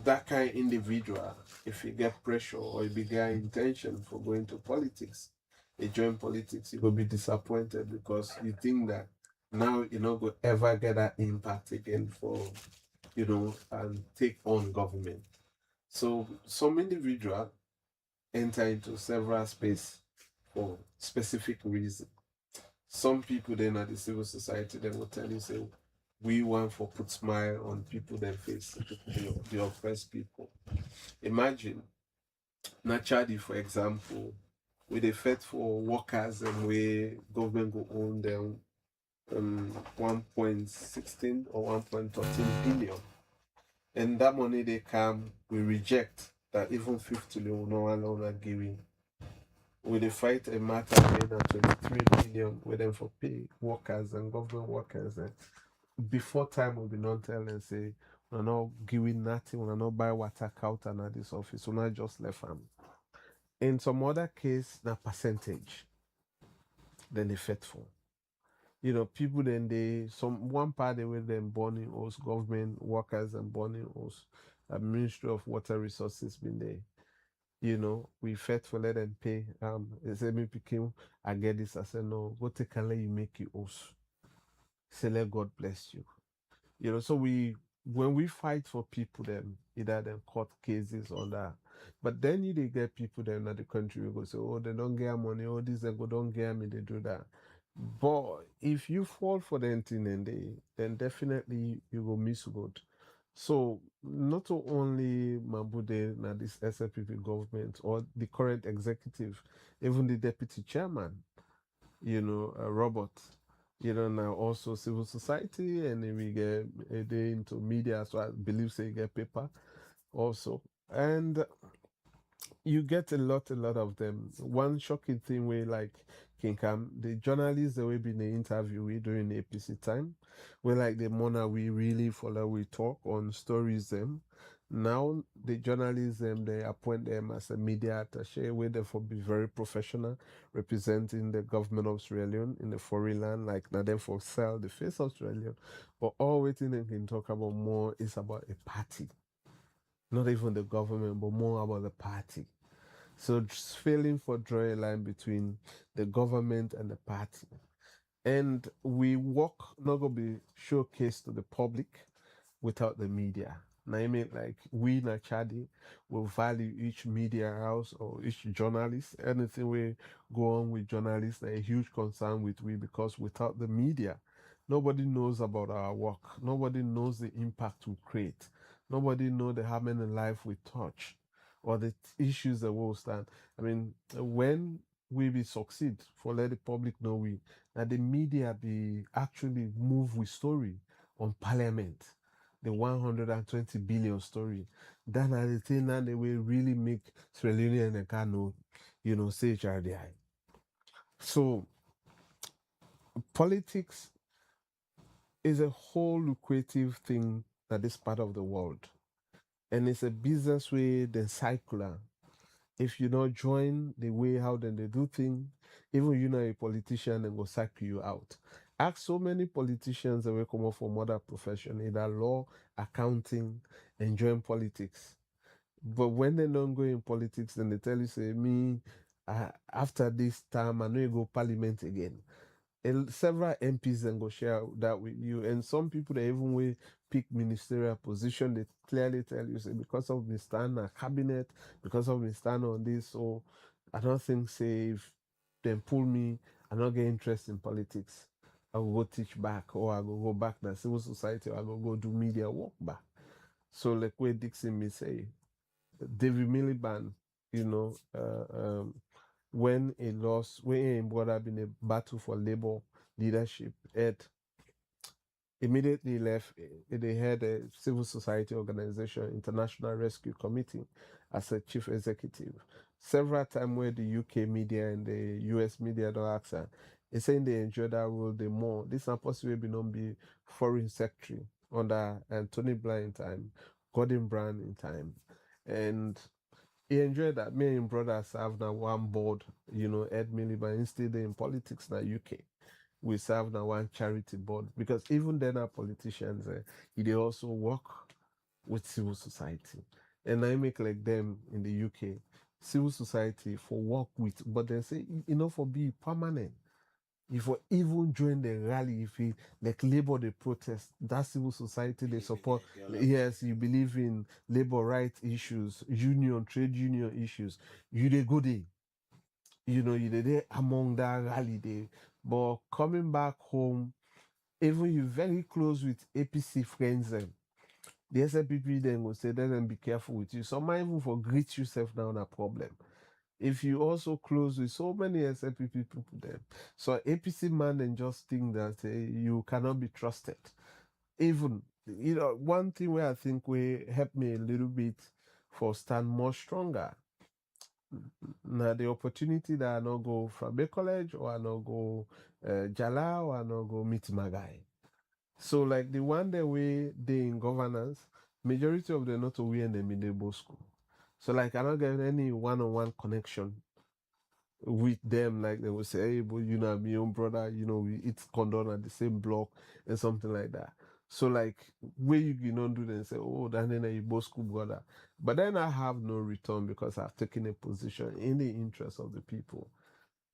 that kind of individual, if he get pressure or he get intention for going to politics, he join politics, he will be disappointed because you think that now you not go ever get that impact again for and take on government. So some individual enter into several space for specific reason. Some people then at the civil society they will tell you say we want for put smile on people their face, the oppressed people. Imagine naturally, for example, with a fet for workers and where government go own them 1.16 or 1.13 billion. And that money they come, we reject that even 50 will no longer giving. We dey fight a matter again at 23 billion with them for pay workers and government workers. And before time will be not tell and say, we're not giving nothing, we're not buy water counter at this office, we're not just left them. In some other case, the percentage, then they faithful. People then they some one part they were them burning us, government workers and burning us, Ministry of Water Resources been there. We fed for let them pay. They said me became I get this. I said no, go take and let you make you us. Say let God bless you. So when we fight for people then either them court cases or that. But then you they get people then at the country we go say, oh, they don't get money, oh this they go don't get me, they do that. But if you fall for the thing and then definitely you go miss good. So not only Mabude na this SLPP government or the current executive, even the deputy chairman, Robert, now also civil society, and then we get a day into media, so I believe say you get paper also. And you get a lot of them. One shocking thing where like King Cam, the journalists that we been in the interview with during the APC time, where like the mona we really follow we talk on stories them. Now the journalists they appoint them as a media attaché where they for be very professional, representing the government of Sierra Leone in the foreign land, like now them for sell the face of Sierra Leone. But all we think they can talk about more is about a party. Not even the government, but more about the party. So just failing for draw a line between the government and the party. And we work not gonna be showcased to the public without the media. Now I mean like we in Chadi will value each media house or each journalist. Anything we go on with journalists, a huge concern with we because without the media, nobody knows about our work. Nobody knows the impact we create. Nobody know the how many life we touch or the issues that will stand. I mean, when we will succeed for let the public know we that the media be actually move with story on parliament, the 120 billion story. Then are the thing that they will really make Sierra Leone and Kano, say HRDI. So politics is a whole lucrative thing that this part of the world. And it's a business way then circular. If you not join the way how then they do things, even you know a politician and go sack you out. Ask so many politicians that will come up from other profession, either law, accounting, and join politics. But when they don't go in politics, then they tell you, say, me, after this time, I know you go parliament again. And several MPs then go share that with you. And some people they even will pick ministerial position, they clearly tell you, say, because of me stand a cabinet, because of me stand on this, so I don't think say if they pull me, I not get interest in politics. I will go teach back or I will go back to civil society or I will go do media work back. So like where Dixon may say, David Miliband, when he brought up in a battle for labor leadership, Ed immediately left. They had a civil society organization, International Rescue Committee, as a chief executive. Several times where the UK media and the US media don't ask her, they saying they enjoy that role the more. This is possibly be foreign secretary under Tony Blair in time, Gordon Brown in time. And he enjoyed that. Me and brothers have now one board, Ed Miliband, instead in politics now UK. We serve now one charity board because even then our politicians, they also work with civil society. And I make like them in the UK, civil society for work with, but they say, for be permanent. If you even join the rally, if you like labor the protest, that civil society they support. Yes, you believe in labor rights issues, trade union issues. You they go there. You they there among that rally day. But coming back home, even you very close with APC friends, the SLPP then will say, then be careful with you. Some might even for greet yourself down a problem. If you also close with so many SLPP people then. So APC man then just think that you cannot be trusted. Even, one thing where I think will help me a little bit for stand more stronger. Now the opportunity that I not go from Bay College or I not go Jala or I not go meet my guy. So like the one that we they in governance, majority of them not to we in the middle school. So like I don't get any one-on-one connection with them. Like they will say, hey, but my own brother, we eat condom at the same block and something like that. So like where you don't do then say, oh, then you both school brother. But then I have no return because I've taken a position in the interest of the people.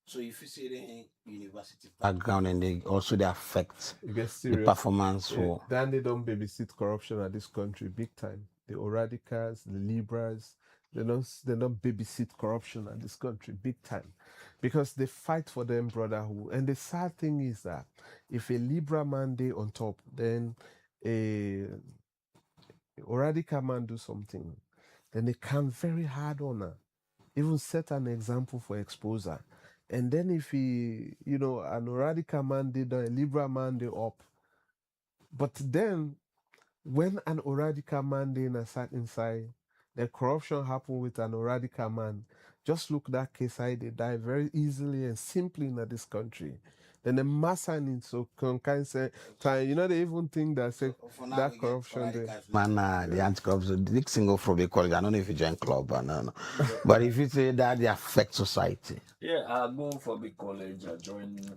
So if you say the university background and they also they affect It gets the serious. performance for Then they don't babysit corruption at this country big time. The radicals, the liberals, they don't babysit corruption at this country big time. Because they fight for them brotherhood. And the sad thing is that if a liberal man they on top, then a radical man do something, then they come very hard on her. Even set an example for exposure. And then if he, an radical man did a liberal man they up. But then when an radical man they sat inside, the corruption happened with an radical man. Just look that case I they die very easily and simply in this country. Then the mass in so can say time, they even think that say that corruption there. man, the anti-corruption, the big single from the college. I don't know if you join club or no. But if you say that they affect society. Yeah, I go for big college. I joined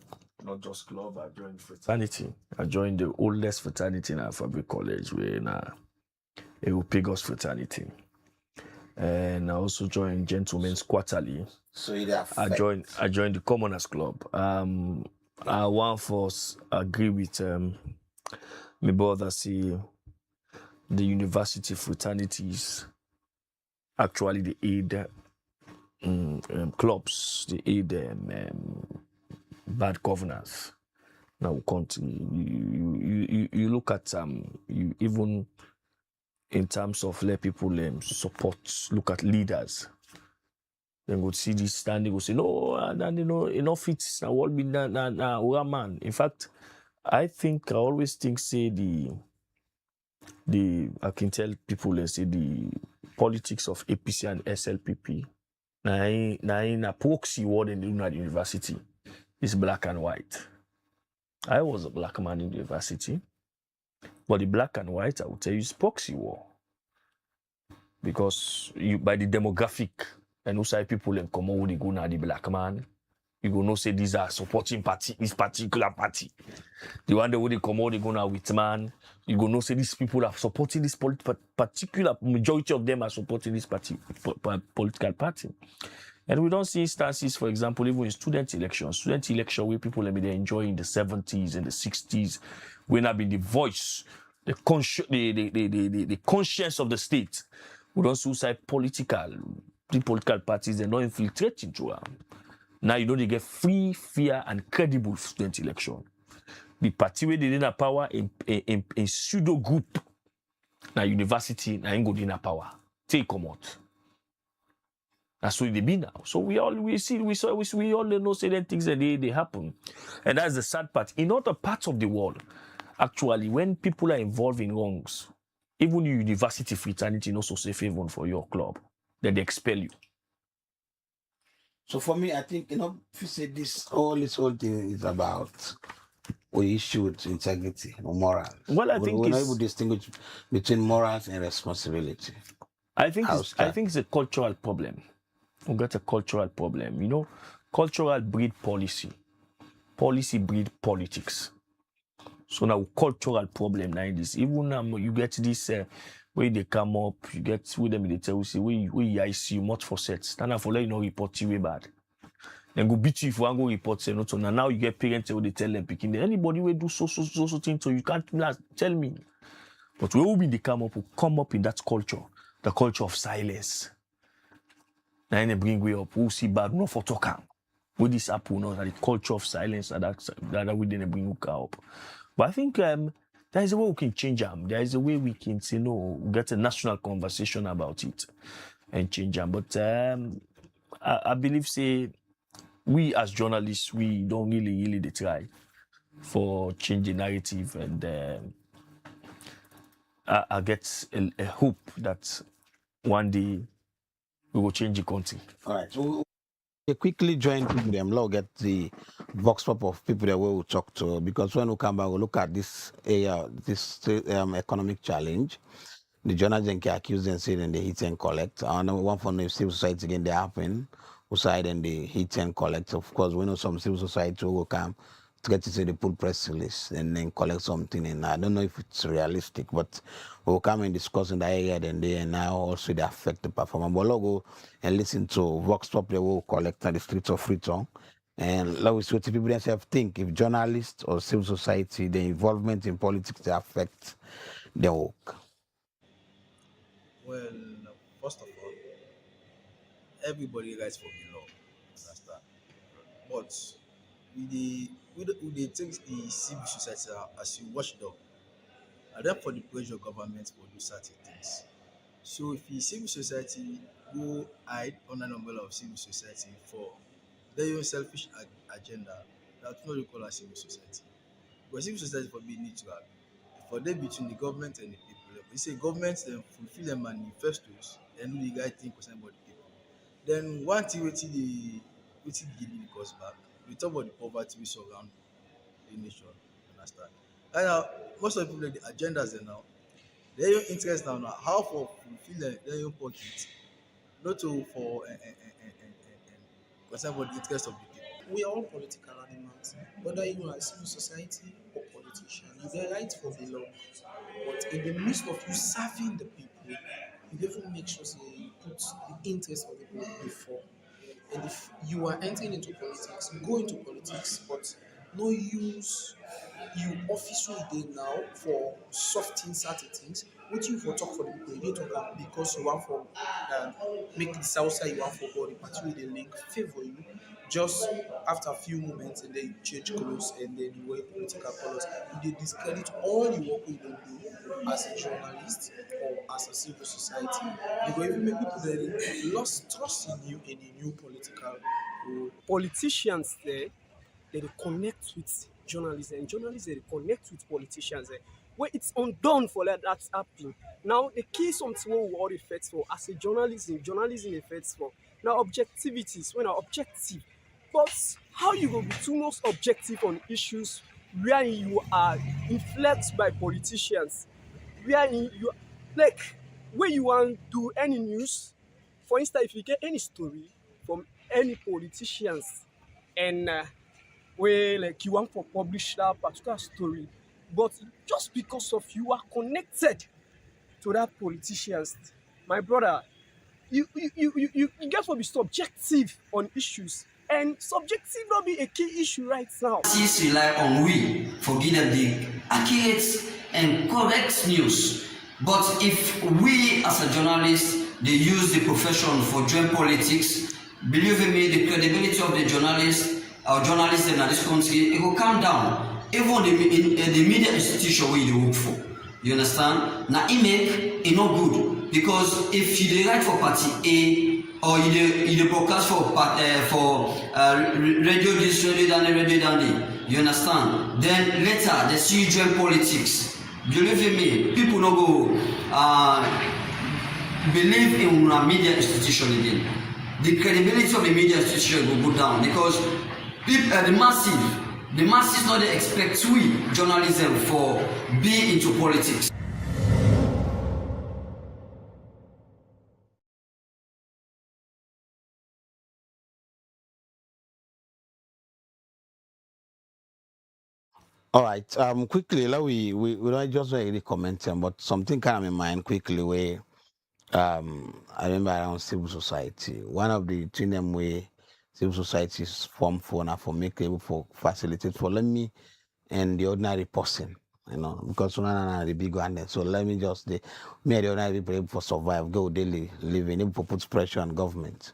not just club, I joined fraternity. I joined the oldest fraternity in Alphabet College, we're in a Pigos fraternity. And I also joined Gentlemen's Quarterly. So it affects. I joined the Commoners Club. I want for agree with my brother see the university fraternities actually the aid clubs, the aid bad governance. Now we continue. You look at you even in terms of let people support, look at leaders. Then go see this standing, go say, no, and enough it's now all be na man. In fact, I always think say I can tell people and say the politics of APC and SLPP na in a proxy war in the university is black and white. I was a black man in the university, but the black and white I would tell you is proxy war. Because by the demographic and also people in common when they go now the black man, you go know say these are supporting party, this particular party. The one that when they come out, they go now with man, you go know say these people are supporting this particular majority of them are supporting this political party. And we don't see instances, for example, even in student elections where people they enjoy in the 70s and the 60s, when have been the voice, the conscience of the state. We don't suicide the political parties, they don't infiltrate into them. Now you know they get free, fair, and credible student election. The party where they did a power in pseudo group. na university, na ain't good in power. Take come out. That's what they be now. So we all know certain things that they happen. And that's the sad part. In other parts of the world, actually, when people are involved in wrongs, even university fraternity also safe haven for your club, then they expel you. So for me, I think, if you say this whole thing is about we issue with integrity or morals. Well, I think we're not able to distinguish between morals and responsibility. I think it's a cultural problem. We got a cultural problem. Cultural breed policy. Policy breed politics. So now cultural problem like this. Even you get this where they come up, you get with them, they tell you, say, we I see you much for sets. Then for let you know report you way bad. Then go beat you if one go report say not. So now you get parents who they tell them picking anybody will do so thing, so you can't tell me. But where will be they come up in that culture, the culture of silence. Now they bring way up, who see bad, no for talking. With this apple, that the culture of silence that we didn't bring up. But I think there is a way we can change them. There is a way we can say no, get a national conversation about it and change them. But I believe say we as journalists we don't really try for changing narrative, and I get a hope that one day we will change the country. All right. So we quickly join people. Them now get the vox pop of people that we will talk to, because when we come back, we'll look at this economic challenge. The journalists can accuse them saying they hit and collect. And one from the civil society again they happen, who side and they hit and collect. Of course, we know some civil society will come to get to say they put press release and then collect something, and I don't know if it's realistic, but we'll come and discuss in the area then they and now also they affect the performance. But we'll go and listen to Vox Pop, they will collect on the streets of Freetown. And let us what people themselves think if journalists or civil society, the involvement in politics, they affect their work. Well, first of all, everybody writes for the law, understand? But we take the civil society as a watchdog, and therefore the pressure government will do certain things. So if the civil society go hide under an umbrella of civil society for their own selfish agenda, that's not call as civil society. But civil society for being neutral, for them between the government and the people. We say government then fulfill their manifestos and do the right thing concerning about the people. Then one thing wetin dey give us back, we talk about the poverty we surround the nation, understand? And now most of the people the agendas they now, their own interest now how for fulfill their own pocket, not to for concern about the interest of the people. We are all political animals, whether you are civil society or politician. You get right for the law, but in the midst of you serving the people, you definitely make sure say you put the interest of the people before. And if you are entering into politics, go into politics, but no use you office wey dey now for soften certain things. What you for talk for the people, you dey talk am because you want for make the south side you want for body, party wey dey link favor you. Just after a few moments, and then you change clothes, and then you wear political colors. You dey discredit all the work we don't do as a journalist or as a civil society. You go even make people that lost trust in you in a new political role. Politicians there, they connect with journalists, and journalists they connect with politicians there. Where it's undone for that happening. Now the key something we all effects for as a journalism effects for. Now objectivities when are objective. But how you go be too most objective on issues where you are influenced by politicians, where you like where you want to do any news. For instance, if you get any story from any politicians and where like you want to publish that particular story, but just because of you are connected to that politicians, my brother, you get to be subjective on issues, and subjective not be a key issue right now. Journalists rely on we for give them the accurate and correct news. But if we as a journalist they use the profession for joint politics, believe me, the credibility of the journalists or journalists in this country it will come down. Even in the media institution where you work for. You understand? Now it make it not good because if you dey write for party A or you dey broadcast for radio this, radio down there, radio down there, you understand? Then later they see you join politics. Believe in me, people no go believe in a media institution again. The credibility of the media institution will go down because people, the masses not dey expect we journalism for be into politics. All right. Quickly, like we don't just really comment, but something kind of in mind quickly where I remember around civil society. One of the thing them way civil society is formed for now for make able for facilitate for let me and the ordinary person, because one the big one. So let me just me and the ordinary people able for survive, go daily living, able for put pressure on government.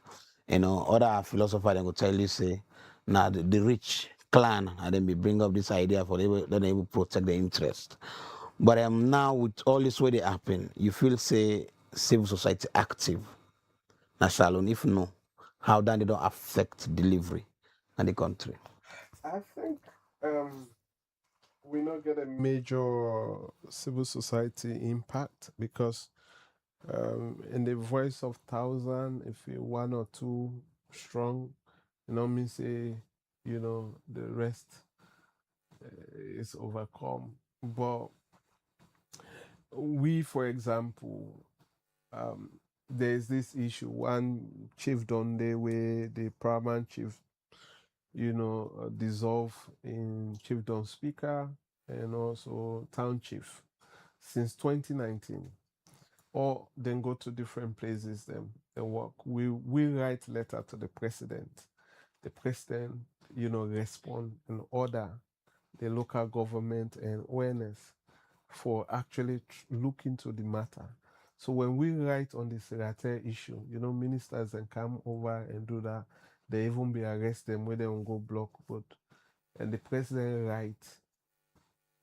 Other philosopher they go tell you say now the rich clan and then we bring up this idea for them able protect their interest. But now with all this way they happen, you feel say civil society active. Now Shalom, if no, how then they don't affect delivery in the country? I think we not get a major civil society impact because in the voice of thousand, if you one or two strong, mean say, the rest is overcome. But we, for example, there's this issue. One chief done there where the paramount chief, dissolve in chiefdom speaker and also town chief since 2019. Or then go to different places and work. We write letter to the president. The president, respond and order the local government and awareness for actually look into the matter. So when we write on the Serate issue, ministers can come over and do that. They even be arrested when they won't go block boat. And the president write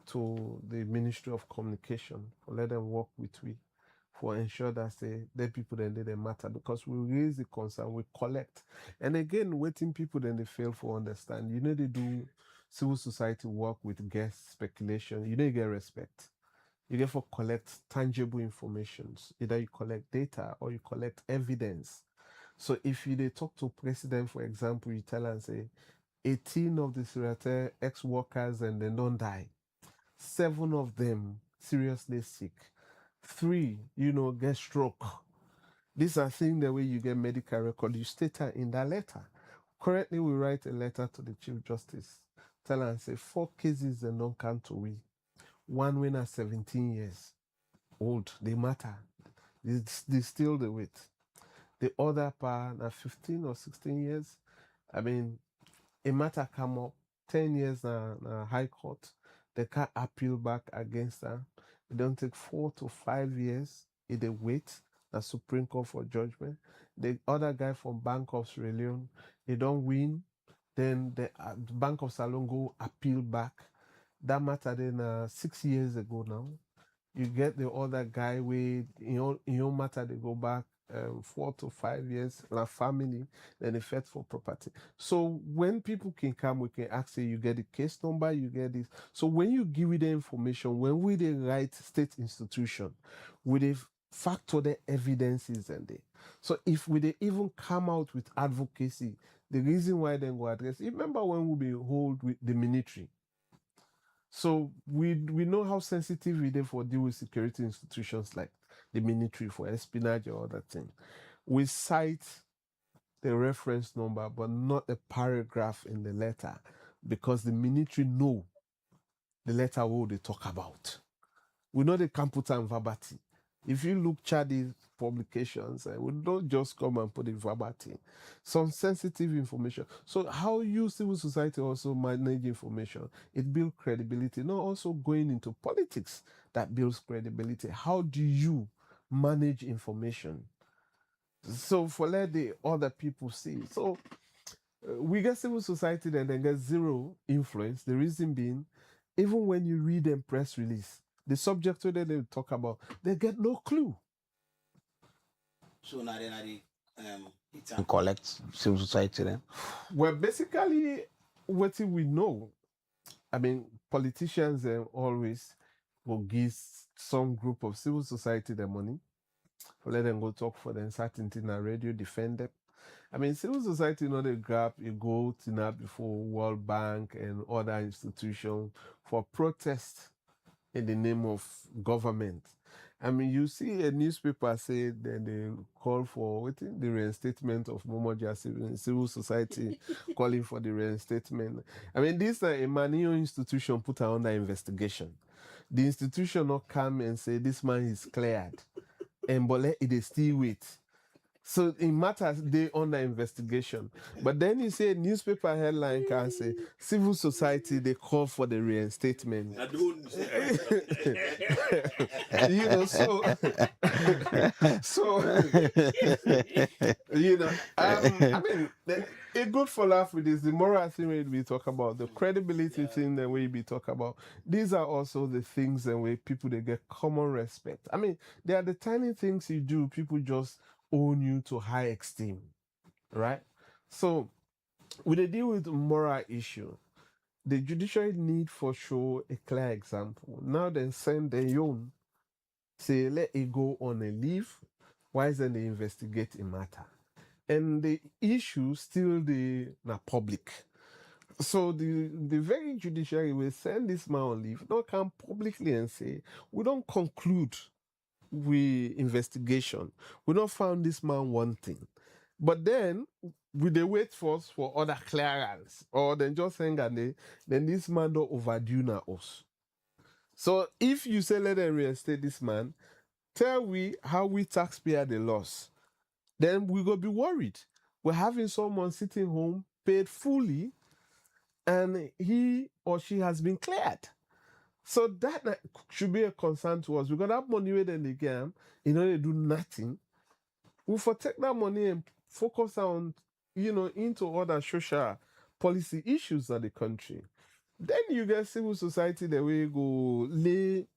to the Ministry of Communication for let them work with we for ensure that the people then they matter because we raise the concern, we collect. And again, waiting people then they fail for understand. They do civil society work with guest speculation. You get respect. You therefore collect tangible informations. Either you collect data or you collect evidence. So if they talk to president, for example, you tell and say 18 of the Sirate ex-workers and they don't die. 7 of them seriously sick. 3, get stroke. These are things the way you get medical record. You state that in that letter. Currently, we write a letter to the Chief Justice. Tell and say 4 cases and don't come to we. One winner 17 years old. They matter. They still the wait. The other part now 15 or 16 years. I mean, a matter come up 10 years na high court. They can't appeal back against them. It don't take 4 to 5 years. They wait the Supreme Court for judgment. The other guy from Bank of Sierra Leone, he don't win. Then the Bank of Salon go appeal back. That matter then 6 years ago now. You get the other guy with in your matter they go back 4 to 5 years, la family, then effect for property. So when people can come, we can ask you get the case number, you get this. So when you give it the information, when we the right state institution, we they factor the evidences and they. So if we they even come out with advocacy, the reason why they go address. Remember when we be hold with the military. So we know how sensitive we are for deal with security institutions like the military for espionage or other thing. We cite the reference number, but not a paragraph in the letter because the military know the letter what they talk about. We know they can put on verbatim. If you look Chadi's publications, we don't just come and put it verbatim. Some sensitive information. So how you civil society also manage information? It builds credibility. Not also going into politics that builds credibility. How do you manage information? So for let the other people see. So we get civil society and then get zero influence. The reason being, even when you read a press release, the subject where they talk about, they get no clue. So now they and collect civil society then? Well, basically, what we know, I mean, politicians always will give some group of civil society the money, let them go talk for them, certain thing on radio, defend them. I mean, civil society, they grab a go to before World Bank and other institutions for protest in the name of government. I mean, you see a newspaper say that they call for the reinstatement of Momoja civil society, calling for the reinstatement. I mean, this a Manio institution put her under investigation. The institution not come and say this man is cleared, and but it is still wait. So it matters they under investigation. But then you say newspaper headline can say civil society they call for the reinstatement. I mean a good follow-up with this, the moral thing we talk about, the credibility thing that we be talk about. These are also the things and where people they get common respect. I mean, they are the tiny things you do, people just own you to high esteem, right? So, when they deal with moral issue, the judiciary need for sure a clear example. Now they send their own, say let it go on a leave, why then they investigate a matter, and the issue still the public. So the very judiciary will send this man on leave, not come publicly and say we don't conclude we investigation. We not found this man wanting. But then we they wait for other clearance, or then just saying and then this man don't overdue na us. So if you say let them reinstate this man, tell we how we taxpayer the loss. Then we go be worried. We're having someone sitting home paid fully, and he or she has been cleared. So that should be a concern to us. Because that money where then they get, they do nothing. We for take that money and focus on, into other social policy issues of the country. Then you get civil society the way go lay,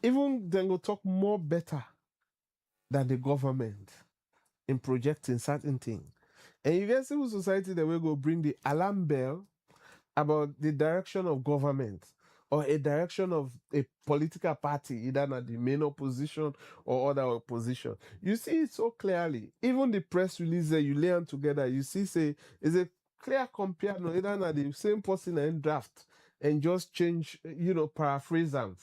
even then go talk more better than the government in projecting certain things. And you get civil society the way go bring the alarm bell about the direction of government or a direction of a political party, either not the main opposition or other opposition. You see it so clearly. Even the press release that you lay on together, you see, say, is a clear compare, no, either not the same person in draft and just change, paraphrase them.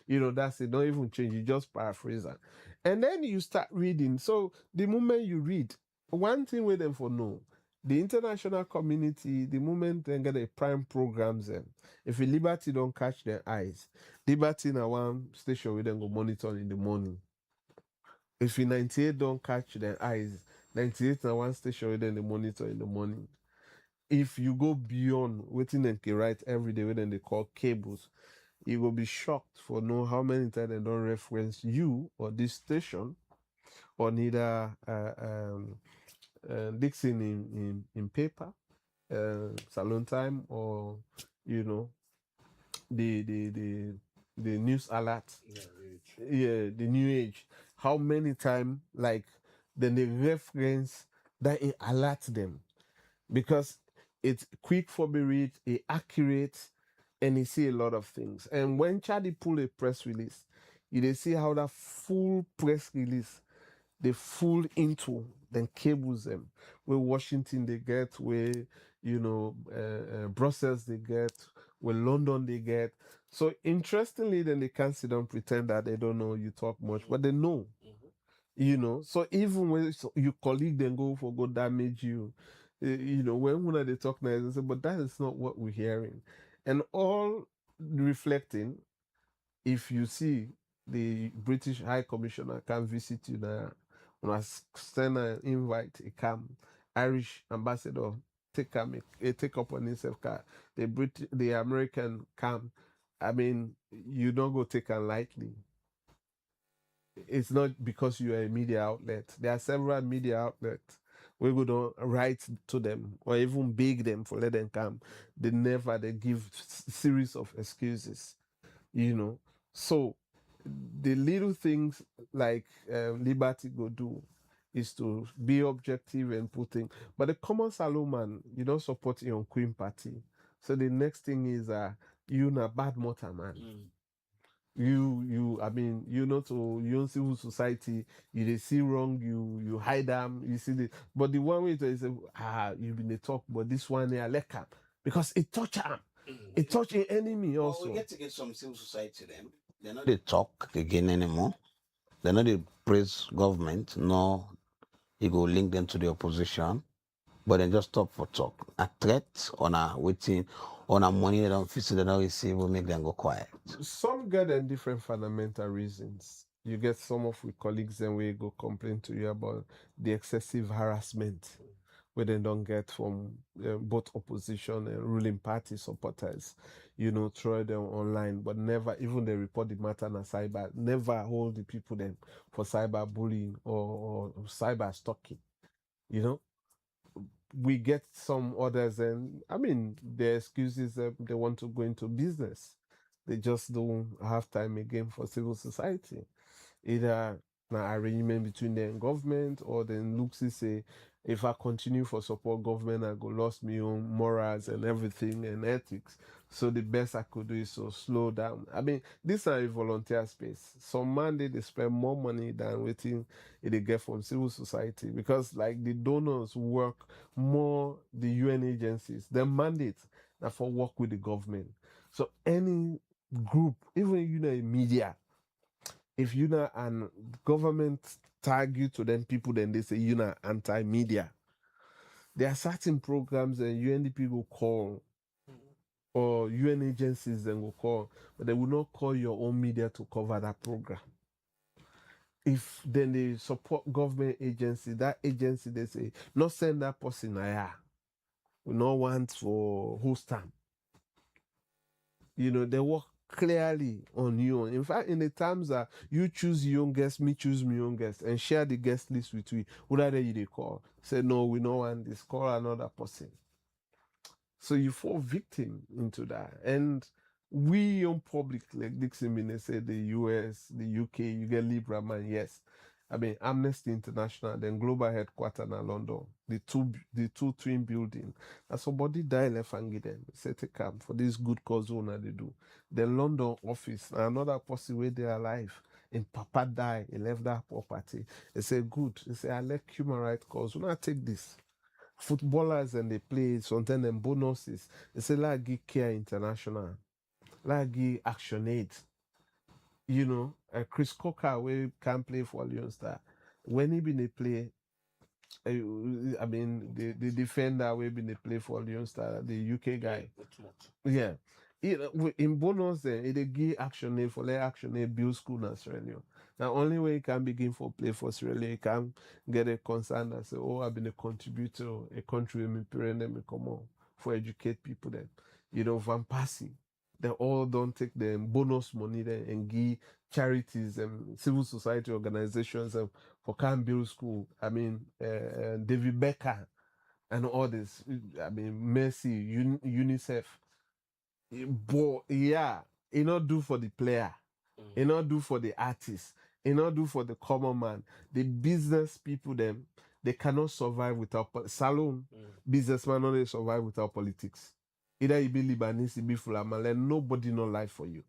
That's it. Don't even change, you just paraphrase them. And then you start reading. So the moment you read, one thing with them for no, the international community, the moment they get a prime programs them, if a Liberty don't catch their eyes, Liberty in a one station we then go monitor in the morning. If in 98 don't catch their eyes, 98 in one station we then they monitor in the morning. If you go beyond waiting and write every day, when they call cables, you will be shocked for know how many times they don't reference you or this station or neither Dixon in paper, Salon Time, or the news alert, the new age. How many times like then they reference that it alert them because it's quick for me read, it accurate, and you see a lot of things. And when Charlie pull a press release, you see how that full press release they full into then cables them where Washington they get, where Brussels they get, where London they get. So interestingly, then they can't sit down pretend that they don't know you talk much, but they know. So even when your colleague then go damage you, when they talk nice, they say, but that is not what we're hearing. And all reflecting, if you see the British High Commissioner can visit you now, when I send an invite, he come, Irish ambassador take up on himself car. The American come. I mean, you don't go take it lightly. It's not because you are a media outlet. There are several media outlets. We go don't write to them or even beg them for let them come. They give series of excuses. So the little things like Liberty go do is to be objective and put things. But the common salon man, you don't support your Queen Party. So the next thing is you na bad motor man. I mean, you know, to you in civil society, you they see wrong, you hide them, you see the but the one way to say, you've been a talk, but this one I like him because it touch him. It touch an enemy Well, also. we get to get some civil society then. They're not they talk again anymore. They're not they praise government, no you go link them to the opposition, but then just talk for talk. A threat on a waiting on a money they don't feel they don't receive will make them go quiet. Some get them different fundamental reasons. You get some of your colleagues and we go complain to you about the excessive harassment where they don't get from both opposition and ruling party supporters, you know, throw them online, but never even they report the matter on cyber, never hold the people them for cyber bullying or cyber stalking, you know. We get some others, and I mean, their excuses they want to go into business. They just don't have time again for civil society. Either an arrangement between them and government, or then looks to say, if I continue for support government, I go lost me own morals and everything and ethics. So the best I could do is to slow down. I mean, this is a volunteer space. Some mandate they spend more money than waiting they get from civil society because like the donors work more the UN agencies. Their mandate now for work with the government. So any group, even you know media, if you know and government tag you to them people, then they say you know anti-media. There are certain programs and UNDP will call or UN agencies then will call, but they will not call your own media to cover that program. If then they support government agency, that agency they say, not send that person here. We not want for host time. You know, they work clearly on you. In fact, in the times that you choose your own guest, me choose my own guest, and share the guest list with we, who are they they call? Say no, we don't want this, call another person. So you fall victim into that. And we on public, like Dixon Mine said, the US, the UK, you get Libra man, yes. I mean Amnesty International, then global headquarters in London, the two twin building. And somebody die left and give them. Say take camp for this good cause owner they do. The London office, another person where they alive. In Papa die, he left that property. They say good. They say I like human rights cause. We not take this. Footballers and they play sometimes them bonuses. They say like give Care International, like give Action Aid. You know, Chris Coker we can play for Lyon Star. When he been a play, I mean the defender we been a play for Lyon Star, the UK guy. Yeah. In bonus then it give Action Aid for let Action Aid build school in Australia. Now only way you can begin for play for Australia, you can get a concern and say, oh, I've been a contributor, a country me parent them come on for educate people then. You know, Van Passy. They all don't take the bonus money then and give charities and civil society organizations for can build school. I mean, David Becker and all this. I mean, Mercy, UNICEF. But yeah, it not do for the player. It not do for the artist. It not do for the common man. The business people them they cannot survive without salon. Businessman not they survive without politics. Either you be Lebanese, you be Fulamalan, nobody no life for you.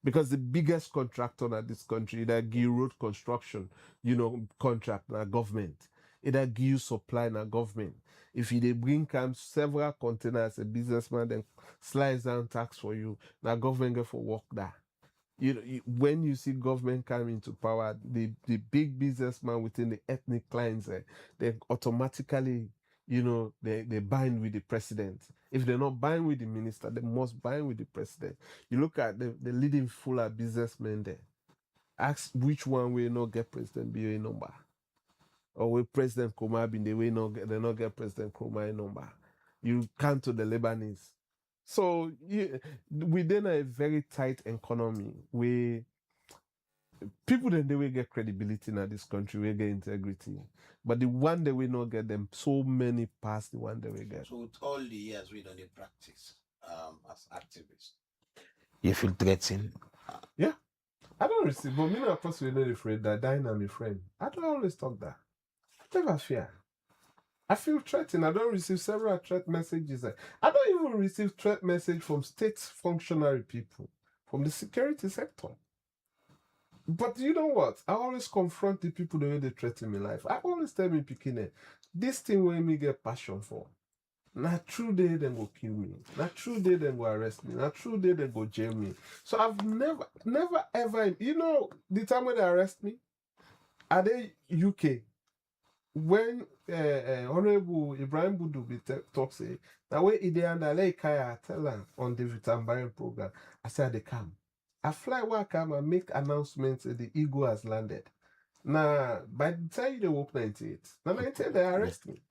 Because the biggest contractor in this country, either give road construction, you know, contract na government. Either give you supply na government. If they bring several containers, a businessman then slice down tax for you, now government get for work there. You know, when you see government come into power, the big businessman within the ethnic clients, they automatically, you know, they bind with the president. If they're not bind with the minister, they must bind with the president. You look at the leading fuller businessmen there. Ask which one will not get President BA number. Or will President Kroma be the way they not get President Kroma number. You come to the Lebanese. So within a very tight economy, we people then they will get credibility in this country, we get integrity. But the one that we not get them, so many past the one that we get. So with all the years we done in practice as activists, you feel threatened? Yeah. I don't receive, but me not personally not afraid that dying I'm a friend. I don't always talk that. Never fear. I feel threatened. I don't receive several threat messages. I don't even receive threat message from state functionary people, from the security sector. But you know what? I always confront the people the way they threaten me life. I always tell me, Pikine, this thing will me get passion for. Not true day then go kill me. Not true day then go arrest me. Not true day then go jail me. So I've never ever, the time when they arrest me, are they UK? When Honorable Ibrahim Budu be talk say, now when Ide and Ale Kaya tell her on the Vitambarian program, I said they come. I fly where I come and make announcements that the Eagle has landed. Now, by the time they woke 98, now 98 they arrest me.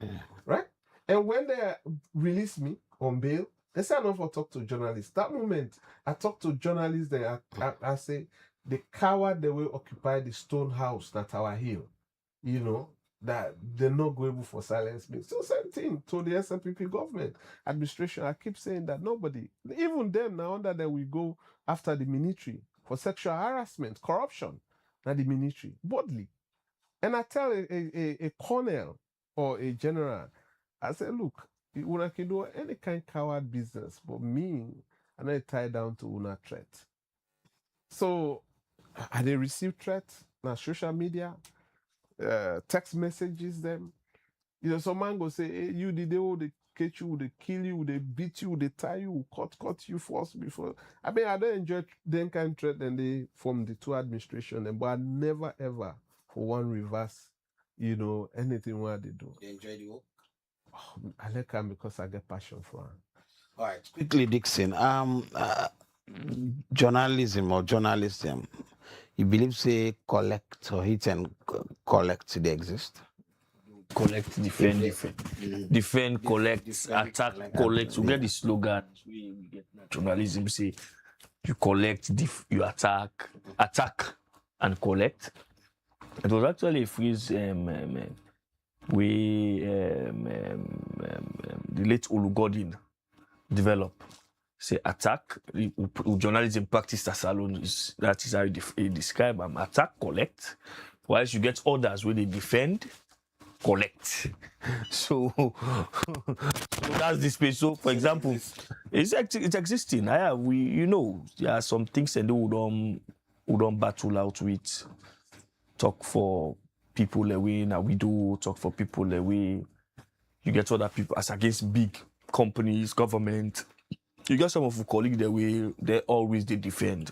Right? And when they release me on bail, they say I don't for talk to journalists. That moment, I talk to journalists, then I say, the coward they will occupy the stone house at our hill. That they're not going for silence me. So same thing to the SNPP government administration. I keep saying that nobody, even them now under that we go after the military for sexual harassment, corruption, not the military, boldly. And I tell a colonel or a general, I say, look, una can do any kind of coward business, but me, I'm not tied down to una threat. So, I they receive threats na social media, text messages them. Some man go say, hey, you did they catch you, they kill you, they beat you, they tie you, cut you first before. I mean, I don't enjoy them kind of threat and they from the two administration, but I never ever for one reverse, anything what they do. You enjoy the work? Oh, I like them because I get passion for them. All right, quickly, Dixon. Journalism or journalism, you believe say collect or hit and collect they exist? Collect, defend, collect, attack, collect. You get the slogan. We get journalism say you collect, you attack, and collect. It was actually a phrase the late Olugodin developed. Say attack, journalism practice as alone that is how you describe them. Attack, collect. Whilst you get others where they defend, collect. So that's the space. So for example, it's existing. There are some things and who don't battle out with. Talk for people away. Now we do talk for people away. You get other people as against big companies, government. You get some of your colleagues the way they defend.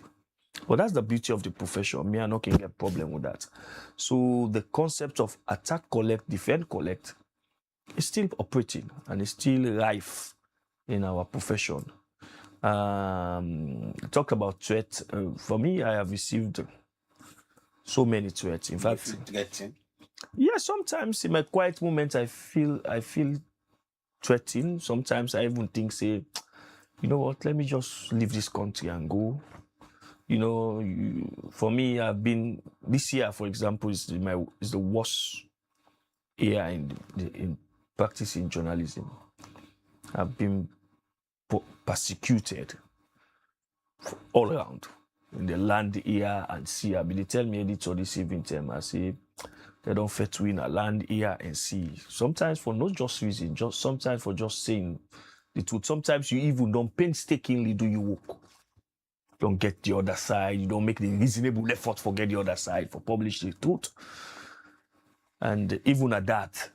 But that's the beauty of the profession. Me, I not can get a problem with that. So the concept of attack, collect, defend, collect is still operating and is still rife in our profession. Talk about threat. For me, I have received so many threats. In fact, yeah, sometimes in my quiet moments, I feel threatened. Sometimes I even think, say, you know what, let me just leave this country and go. For me, I've been, this year, for example, is the worst year in practicing journalism. I've been persecuted all around in the land, air, and sea. They tell me editor this evening time, I say, they don't fit to win a land, air, and sea. Sometimes for not just reason, sometimes for just saying the truth. Sometimes you even don't painstakingly do your work. Don't get the other side. You don't make the reasonable effort for get the other side for publish the truth. And even at that,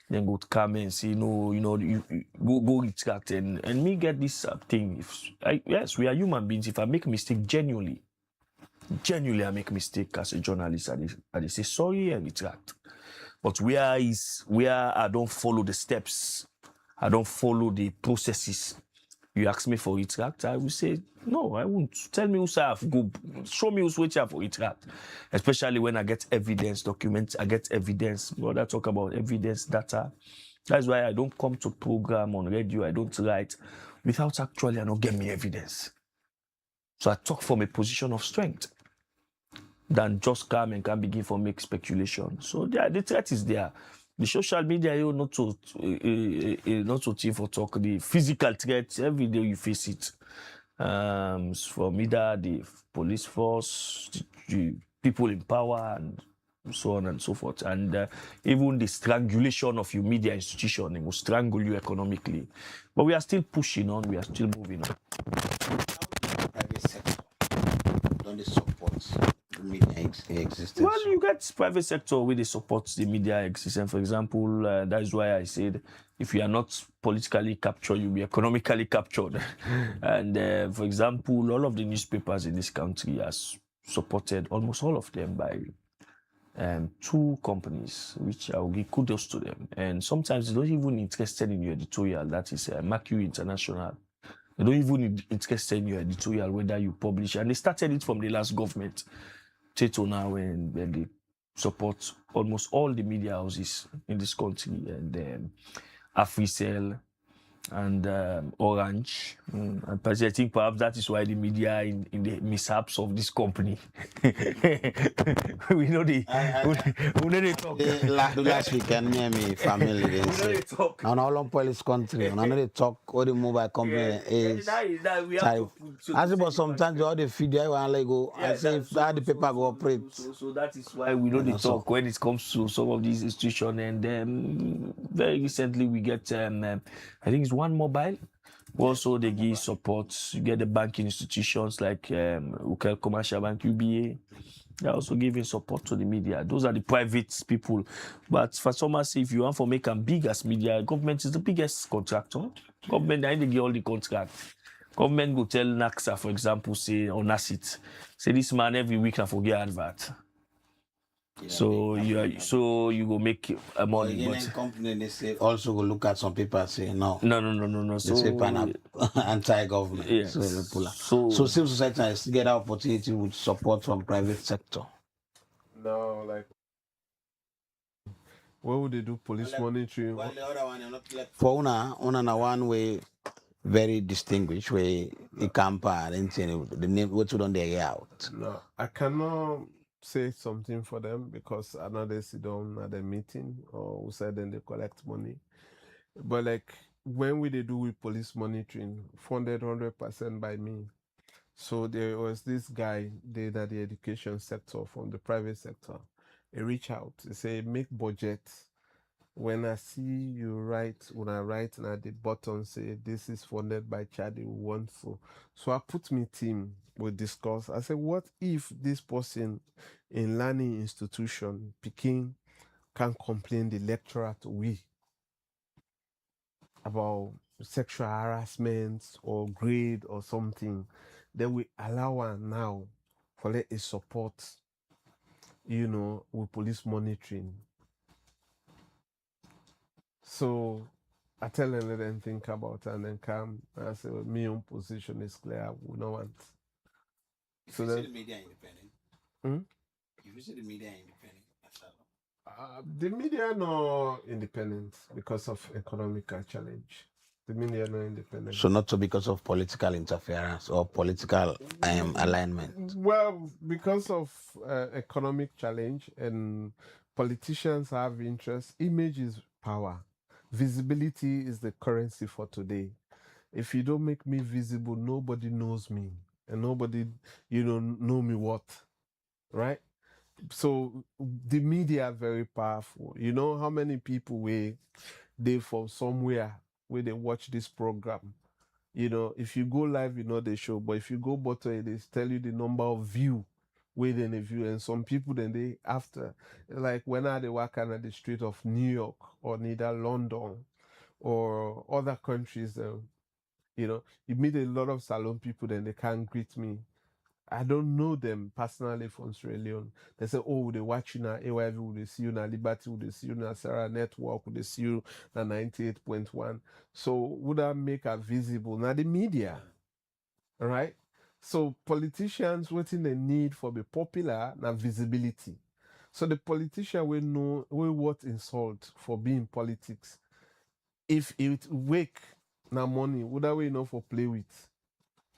then go to come and say, no, you go retract and me get this thing. Yes, we are human beings. If I make a mistake genuinely I make a mistake as a journalist. I say sorry and retract. But where I don't follow the steps, I don't follow the processes. You ask me for retract, I will say, no, I won't. Tell me who I have go. Show me who's waiting for retract. Especially when I get evidence, documents, I get evidence. When I talk about evidence, data. That's why I don't come to program on radio. I don't write without actually I don't get me evidence. So I talk from a position of strength than just come and can begin for make speculation. So the threat is there. The social media, not to for talk. The physical threat, every day you face it. from either the police force, the people in power, and so on and so forth. And even the strangulation of your media institution, it will strangle you economically. But we are still pushing on, we are still moving on. Private sector don't they support the media existence? Well, you get private sector where they support the media existence. For example, that is why I said if you are not politically captured, you'll be economically captured. And for example, all of the newspapers in this country are supported, almost all of them, by two companies, which I will give kudos to them. And sometimes they're not even interested in your editorial. That is Mercury International. They don't even interested in your editorial, whether you publish. And they started it from the last government, till now, when they support almost all the media houses in this country, and AfriCell and Orange. And I think perhaps that is why the media in the mishaps of this company. we know the we know they talk. The last weekend, me and me family they We know say, they talk. now all on police country, and I know they talk all the mobile company is. That we have to put, As but sometimes all the video I like go, I say if that the paper go operate. So that is why we know the talk when it comes to some of these institutions. And very recently we get, I think it's One Mobile. Also, they give support. You get the banking institutions like Ukel Commercial Bank, UBA. They're also giving support to the media. Those are the private people. But for some, say if you want to make them big as media, government is the biggest contractor. Government, I get all the contract. Government go tell NAXA, for example, say, or NACIT, say this man every week I forget advert. So you go make money. But company they say also go look at some people say no. No. They say anti-government. Yes. So they pull out. So civil society has get that opportunity with support from private sector. No, like where would they do police monitoring? Well, the other one not like for una one way very distinguished way the camper and the name what you don't they out. No, I cannot say something for them because I know they sit down at the meeting or who said then they collect money. But like when we they do with police monitoring, funded 100% by me. So there was this guy did at the education sector from the private sector. He reach out, he say make budget. When I see you write, when I write and at the bottom say this is funded by Chadi, we want so I put me team, we discuss. I said, what if this person in learning institution, Peking, can complain the lecturer to we about sexual harassment or grade or something, then we allow her now for let it support, with police monitoring. So I tell them let them think about it and then come and I say, well, my own position is clear. We don't want. If so you say the media independent. If you say the media independent, the media no independent because of economical challenge. The media no independent. So not so because of political interference or political alignment. Well, because of economic challenge and politicians have interest. Image is power. Visibility is the currency for today. If you don't make me visible, nobody knows me, and nobody, know me what, right? So the media are very powerful. You know how many people they from somewhere where they watch this program. If you go live, they show, but if you go bottom, they tell you the number of view where they view, and some people then they after, like when they walk on the street of New York or neither London or other countries, you meet a lot of salon people, then they can't greet me. I don't know them personally from Sierra Leone. They say, oh, they watch you now, AYV, will they see you now, Liberty, will they see you now, Sarah Network, will they see you now, 98.1. So would I make her visible? Now the media, right? So politicians, what they need for be popular, now visibility. So the politician will know what insult for being politics. If it wake now money, would I know for play with?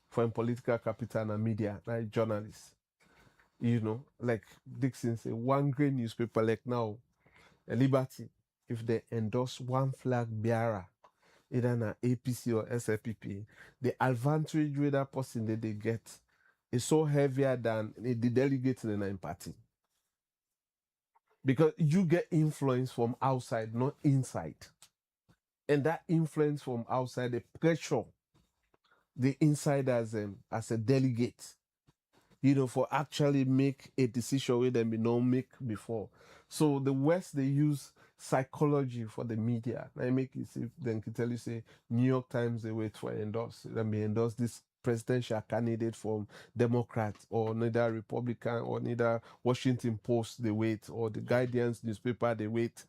For political capital and media, like journalists. Like Dixon say, one great newspaper like now, a Liberty, if they endorse one flag bearer, either an APC or SLPP, the advantage with that person that they get is so heavier than the delegates in the 9 party. Because you get influence from outside, not inside. And that influence from outside, the pressure the inside as a delegate, for actually make a decision where they may not make before. So the West, they use psychology for the media. I make it say, then can tell you say New York Times they wait for endorse. They may endorse this presidential candidate from Democrat or neither Republican or neither Washington Post they wait or the Guardian's newspaper they wait.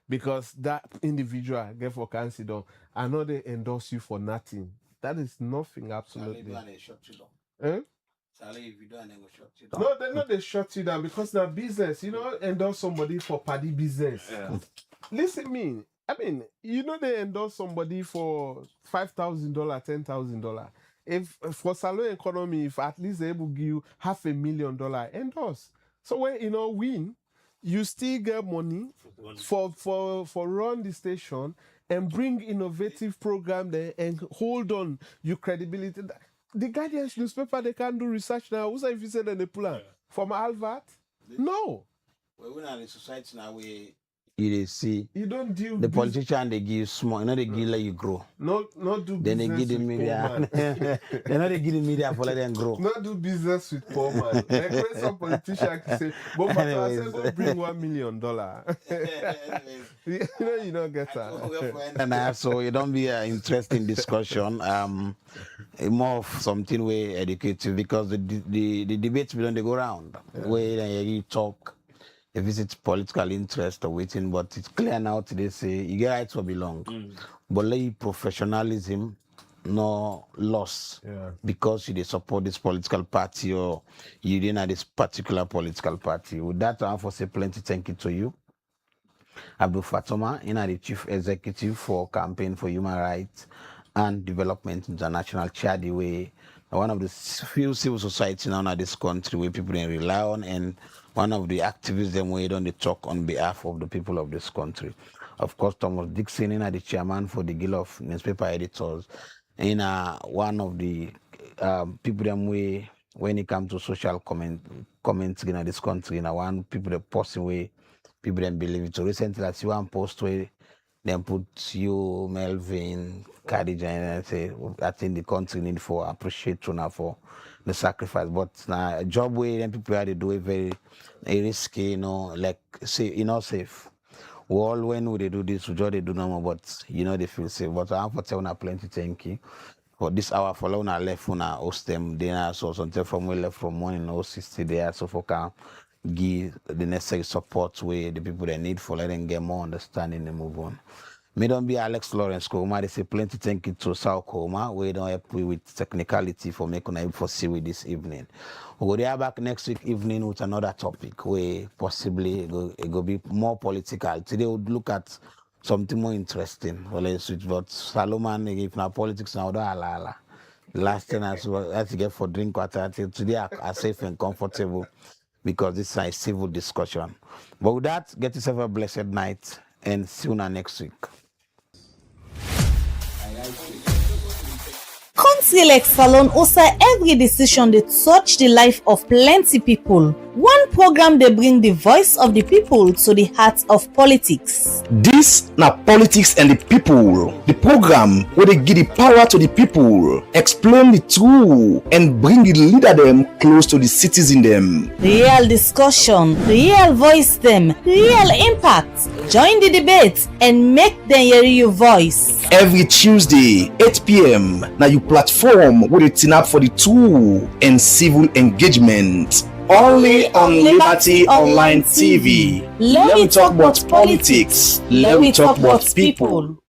Because that individual get for consider, I know they endorse you for nothing. That is nothing, absolutely. No, they're not they shut you down because they're business. Endorse somebody for paddy business. Yeah. Listen me. I mean, they endorse somebody for $5,000, $10,000. If for salon economy, if at least they able to give you $500,000 endorse. So when win, you still get money for run the station and bring innovative program there and hold on your credibility. The Guardian's newspaper, they can't do research now. Who's if you said they pull out from Harvard? No. Well, we're not in society now where you see you don't deal the politician they give small, they give let you grow. Not do then business they give the media. They give the media for let them grow. Not do business with poor man. Like when some politician can say, but I said go bring $1 million. You don't get that. And so it don't be an interesting discussion. More of something way educative because the debates we don't they go around where you talk. If it's political interest or waiting, but it's clear now today say you get right to belong. But like professionalism, no loss because you support this political party or you didn't have this particular political party. With that, I want to say plenty thank you to you. Abdul Fatoma, the Chief Executive for Campaign for Human Rights and Development International, Chadi way. One of the few civil society now in this country where people can rely on, and one of the activists them where they talk on behalf of the people of this country. Of course, Thomas Dixon, the chairman for the Guild of Newspaper Editors, and one of the people them way when it comes to social comments in this country, one people the person way people them believe it. So recently, I see one post where then put you, Melvin, Khadija, and say, I think the country need for appreciate you now for the sacrifice. But now a job where then people had to do it very risky, like say, safe. Well, when they do this, we just they do no more, but they feel safe. But I have to tell you plenty thank you. For this hour, for long, I left when I host them dinner, so until from we left from morning, 60 there, so for can give the necessary support where the people they need for letting get more understanding and move on. Me don't be Alex Lawrence Koma. They say plenty thank you to Sao Koma. We don't help with technicality for making I foresee with this evening. We'll be back next week evening with another topic where possibly it will be more political. Today we'll look at something more interesting. Well, let's switch. But Salomon, if now politics now, the last thing I had to get for drink water. Today are safe and comfortable because this is a civil discussion. But with that, get yourself a blessed night and see you next week. Country like Salon also every decision they touch the life of plenty people. One program they bring the voice of the people to the heart of politics. This na Politics and the People, the program where they give the power to the people, explain the truth, and bring the leader them close to the citizen them. Real discussion, real voice them, real impact. Join the debate and make them hear your voice. Every Tuesday, 8 p.m. Now you platform with a tin up for the truth and civil engagement. Only on Liberty Online TV. Let me talk about politics. Let me talk about people.